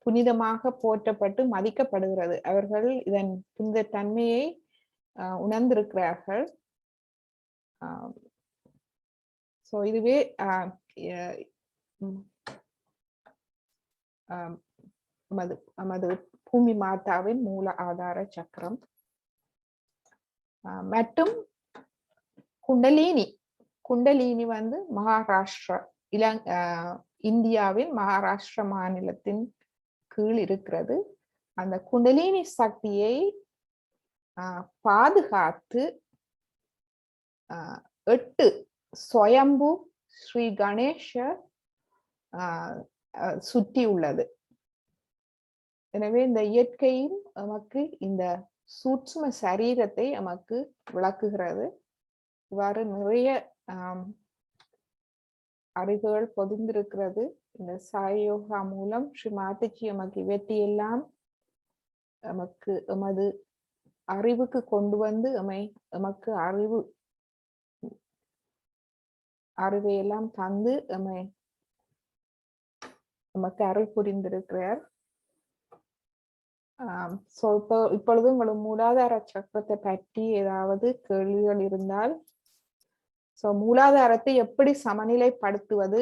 புனிதமாக போற்றப்பட்டு மதிக்கப்படுகிறது. அவர்கள் இதன் புனித தன்மையை உணர்ந்திருக்கிறார்கள். சோ இதுவே நமது பூமி மாதாவின் மூல ஆதார சக்கரம். மற்றும் குண்டலினி, குண்டலினி மகாராஷ்டிரா, இந்தியாவின் மகாராஷ்டிரா மாநிலத்தின் கீழ் இருக்கிறது. அந்த குண்டலினி சக்தியை பாதுகாத்து 8 ஸ்வயம்பு ஸ்ரீ கணேசர் சுற்றி உள்ளது. எனவே இந்த இயற்கையின் நமக்கு இந்த சூட்சும சரீரத்தை நமக்கு விளக்குகிறது. இவ்வாறு நிறைய அறிவுகள் பொதிந்திருக்கிறது. இந்த சாயோகா மூலம் ஸ்ரீ மாதாஜி நமக்கு இவற்றையெல்லாம் நமக்கு எமது அறிவுக்கு கொண்டு வந்து நமக்கு அறிவையெல்லாம் தந்து நமக்கு அருள் புரிந்திருக்கிறார். இப்பொழுது உங்களுக்கு மூலாதார சக்கரத்தை பற்றி ஏதாவது கேள்விகள் இருந்தால், மூலாதாரத்தை எப்படி சமநிலைப்படுத்துவது?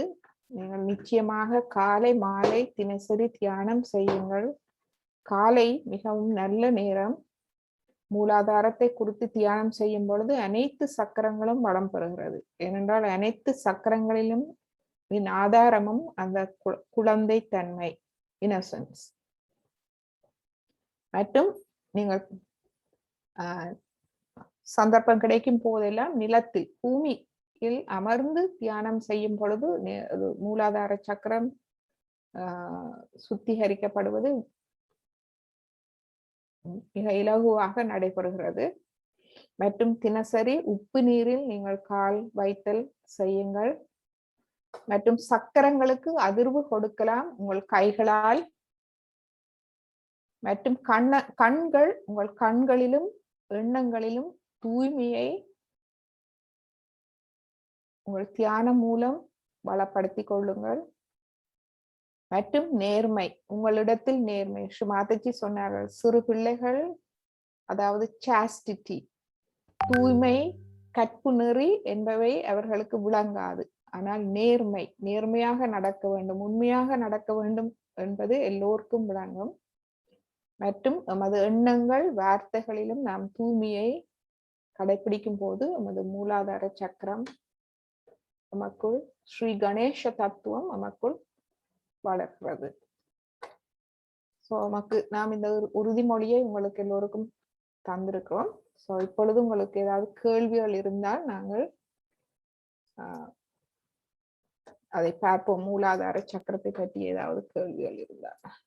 நீங்கள் நிச்சயமாக காலை மாலை தினசரி தியானம் செய்யுங்கள். காலை மிகவும் நல்ல நேரம். மூலாதாரத்தை குறித்து தியானம் செய்யும் பொழுது அனைத்து சக்கரங்களும் வளம் பெறுகிறது. ஏனென்றால் அனைத்து சக்கரங்களிலும் ஆதாரமும் அந்த குழந்தை தன்மை, இன்னசென்ஸ். மற்றும் நீங்கள் சந்தர்ப்பம் கிடைக்கும் போதெல்லாம் நிலத்தில், பூமியில் அமர்ந்து தியானம் செய்யும் பொழுது மூலாதார சக்கரம் சுத்திகரிக்கப்படுவது மிக இலகுவாக நடைபெறுகிறது. மற்றும் தினசரி உப்பு நீரில் நீங்கள் கால் வைத்தல் செய்யுங்கள். மற்றும் சக்கரங்களுக்கு அதிர்வு கொடுக்கலாம் உங்கள் கைகளால். மற்றும் கண்கள், உங்கள் கண்களிலும் எண்ணங்களிலும் தூய்மையை உங்கள் தியானம் மூலம் வளப்படுத்திக் கொள்ளுங்கள். மற்றும் நேர்மை, உங்களிடத்தில் நேர்மை. ஸ்ரீ மாதாஜி சொன்னார்கள், சிறு பிள்ளைகள், அதாவது சாஸ்டிட்டி, தூய்மை, கற்பு நெறி என்பவை அவர்களுக்கு விளங்காது. ஆனால் நேர்மையாக நடக்க வேண்டும், உண்மையாக நடக்க வேண்டும் என்பது எல்லோருக்கும் விளங்கும். மற்றும் எமது எண்ணங்கள் வார்த்தைகளிலும் நாம் தூய்மையை கடைபிடிக்கும் போது எமது மூலாதார சக்கரம் நமக்குள், ஸ்ரீ கணேச தத்துவம் நமக்குள் வளர்க்கிறது. ஸோ நமக்கு நாம் இந்த உறுதிமொழியை உங்களுக்கு எல்லோருக்கும் தந்திருக்கிறோம். ஸோ இப்பொழுது உங்களுக்கு ஏதாவது கேள்விகள் இருந்தால் நாங்கள் அதை பார்ப்போம். மூலாதார சக்கரத்தை பற்றி ஏதாவது கேள்விகள் இருந்தால்.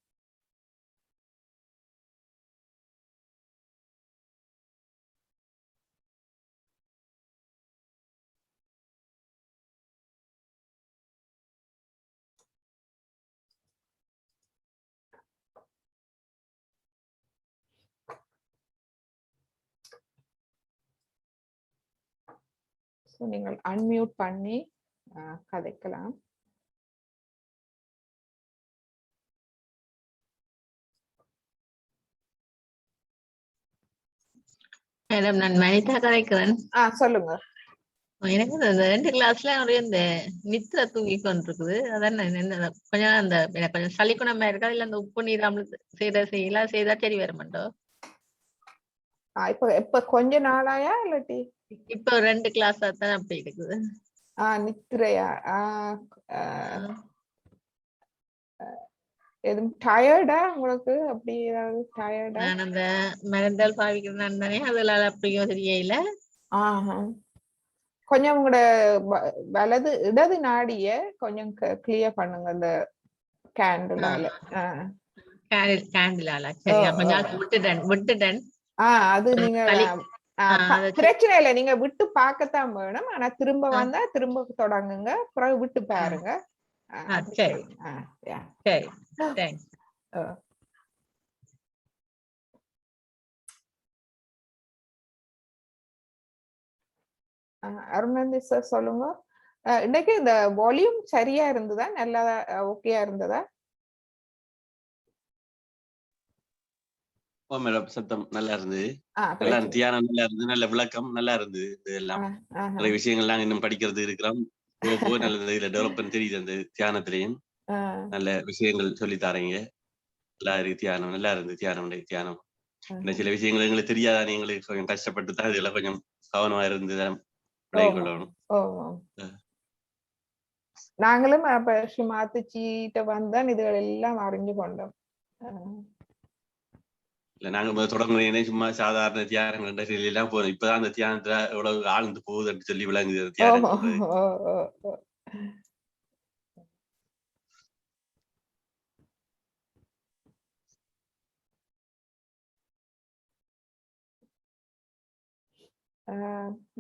நீங்கள் அன்மியூட் பண்ணி கதைக்கலாம். மேடம், நான் மனிதா கதைக்கிறேன். சொல்லுங்க. எனக்கு இந்த 2 கிளாஸ்ல நிறைய இந்த நித்திர தூங்கி கொண்டிருக்குது. அதான் கொஞ்சம் அந்த எனக்கு கொஞ்சம் சளிக்குணமா இருக்கா, இல்ல அந்த உப்பு நீர் அமிர்த செய்தா சரி வர மாட்டோம். இப்ப கொஞ்ச நாளாயா இல்லாட்டி இப்ப 2 கிளாஸ் தான் அப்படி இருக்குது. நித்திரையா? எதுவும் டயர்டா உங்களுக்கு? அப்படி ஏதாவது டயர்டா? நான் அந்த மருந்தால் பாவிக்கிறேன் தானே, அதெல்லாம் அப்படியும் தெரியல. கொஞ்சம் உங்களோட இடது நாடிய கொஞ்சம் கிளியர் பண்ணுங்க அந்த கேண்டிலால. சரியா? கொஞ்சம் விட்டுட்டேன். அது நீங்க பிரச்சனை இல்லை, நீங்க விட்டு பார்க்கத்தான் வேணும். ஆனா திரும்ப வந்தா திரும்ப தொடங்குங்க, அப்புறம் விட்டு பாருங்க. சரி சரி, தேங்க்ஸ். அருணந்தி சார் சொல்லுங்க. இன்னைக்கு இந்த வால்யூம் சரியா இருந்ததா? நல்லா ஓகேயா இருந்ததா? மேடம் சத்தம் நல்லா இருந்தது, நல்லா தியானம் நல்லா இருந்தது, நல்ல விளக்கம் நல்லா இருந்தது. இதெல்லாம் நிறைய விஷயங்கள்லாம் இன்னும் படிக்கிறது இருக்கிறோம். போக நல்லது, இதுல டெவலப்மெண்ட் தெரியுது. அந்த தியானத்திலையும் நல்ல விஷயங்கள் சொல்லி தாரீங்க. நல்லா இருக்கு தியானம், நல்லா இருந்தது. தியானம் இன்னும் சில விஷயங்கள் எங்களுக்கு தெரியாத, எங்களுக்கு கொஞ்சம் கஷ்டப்பட்டு தான் இதெல்லாம் கொஞ்சம் கவனமா இருந்து விளையொள்ளணும். நாங்களும் அப்ப ஸ்ரீமாத்திட்ட வந்தான் இதுகள் எல்லாம் அறிஞ்சு கொண்டோம். இல்ல நாங்க தொடர்ந்து சும்மா சாதாரண தியானங்கள் எல்லாம் போறோம். இப்பதான் அந்த தியானத்துல எவ்வளவு ஆழ்ந்து போகுதுன்னு சொல்லி விளங்குது தியானம்.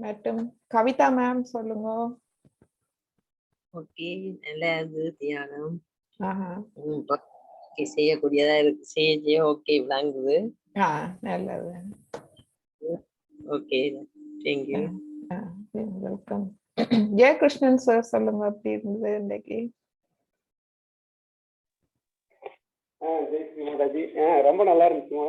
மற்றும் கவிதா மேம் சொல்லுங்க. ஓகே, நல்லா இருந்தது தியானம். செய்யக்கூடியதா இருக்கு, செய்ய ஓகே விளங்குது. நல்லது. Okay, thank you. Welcome. Jayakrishnan sir சொல்லுங்க, எப்படி இருந்தது இன்னைக்கு? ரொம்ப நல்லா இருந்துச்சுமா.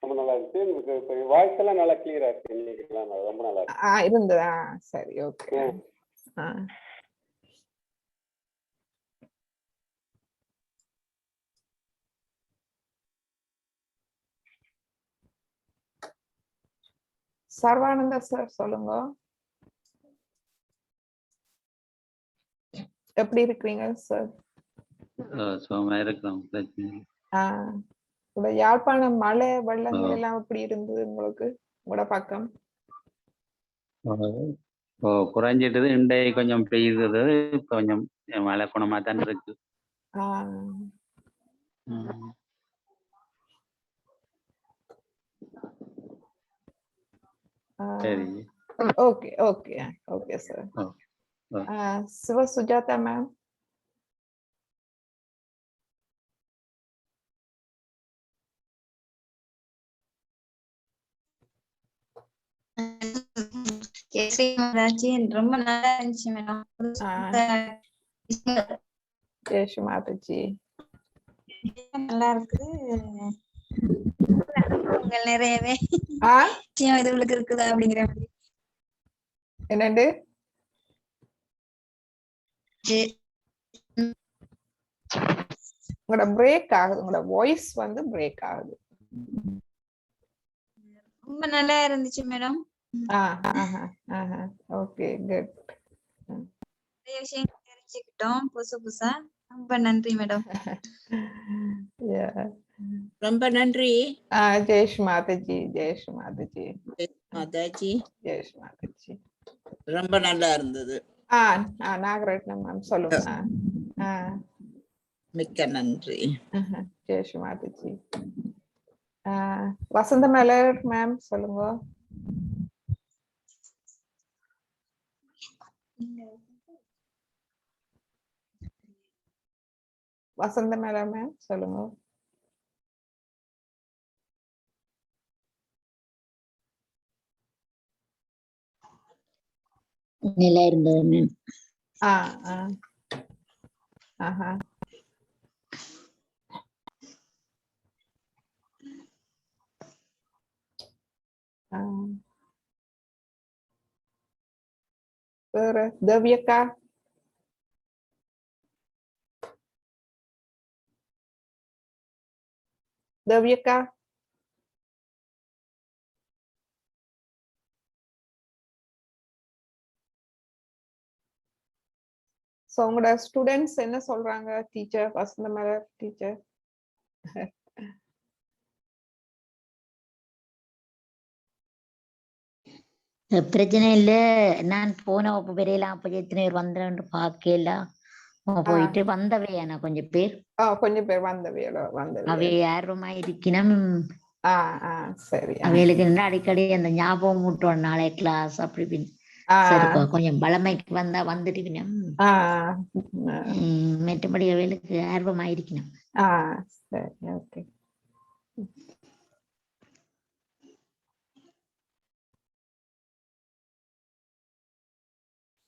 ரொம்ப நல்லா இருந்துச்சு. வாய்ஸ் எல்லாம் நல்லா கிளியரா இருக்கு. ரொம்ப நல்லா இருந்ததா? சரி, ஓகே. சர்வானந்தா சார் சொல்லுங்க, எப்படி இருக்கிறீங்க சார்? சுகமா இருக்கிறோம். யாழ்ப்பாணம் மழை வெள்ளங்கள் எல்லாம் எப்படி இருந்தது உங்களுக்கு உங்களோட பக்கம்? குறைஞ்சிட்டது, இண்டை கொஞ்சம் பெய்யுது, கொஞ்சம் மழை குணமா தான் இருக்கு. சரி, ஓகே ஓகே ஓகே சார். சிவ சுஜாதா மேம். ரொம்ப நல்லா இருந்துச்சு மேடம். நல்லா இருக்கு. நிறையவே இதுகளுக்கு இருக்குதா அப்படிங்கிற மாதிரி. என்னண்டு உங்களோட பிரேக் ஆகுது, உங்களோட வாய்ஸ் வந்து பிரேக் ஆகுது. ரொம்ப நல்லா இருந்துச்சு மேடம். Okay good. நிறைய விஷயம் தெரிஞ்சுக்கிட்டோம் புதுசு புதுசா. ரொம்ப நன்றி மேடம். ரொம்ப நன்றி. ஜெய்ஷ் மாதாஜி, ஜெய்ஷ் மாதாஜி, மாதாஜி, ஜெய்ஷ் மாதாஜி. ரொம்ப நல்லா இருந்தது. நாகரத்னம் மேம் சொல்லுங்க. மிக்க நன்றி. ஜெய்ஷ் மாதாஜி. வசந்த மலர் மேம் சொல்லுங்க. வசந்த மலர் மேம் சொல்லுங்க. நல்லா இருந்தது மேம். வேற தேவியக்கா? தேவியக்கா சோ உங்களோட ஸ்டூடெண்ட்ஸ் என்ன சொல்றாங்க டீச்சர்? வசந்த மலர் டீச்சர். பிரச்சனை இல்ல. நான் போன வகுப்பு வரையலாம் அப்ப எத்தனை பேர் வந்தேன்னு பார்க்கல. போயிட்டு வந்தவை ஆனா கொஞ்சம் பேர் அவை ஆர்வமா இருக்கணும். சரி, அவைகளுக்கு அடிக்கடி அந்த ஞாபகம் மூட்டோம் நாளை கிளாஸ் அப்படி சரி கொஞ்சம் பழமைக்கு வந்தா வந்துட்டு மற்றபடி அவைகளுக்கு ஆர்வமா இருக்கணும். சரி, ஓகே.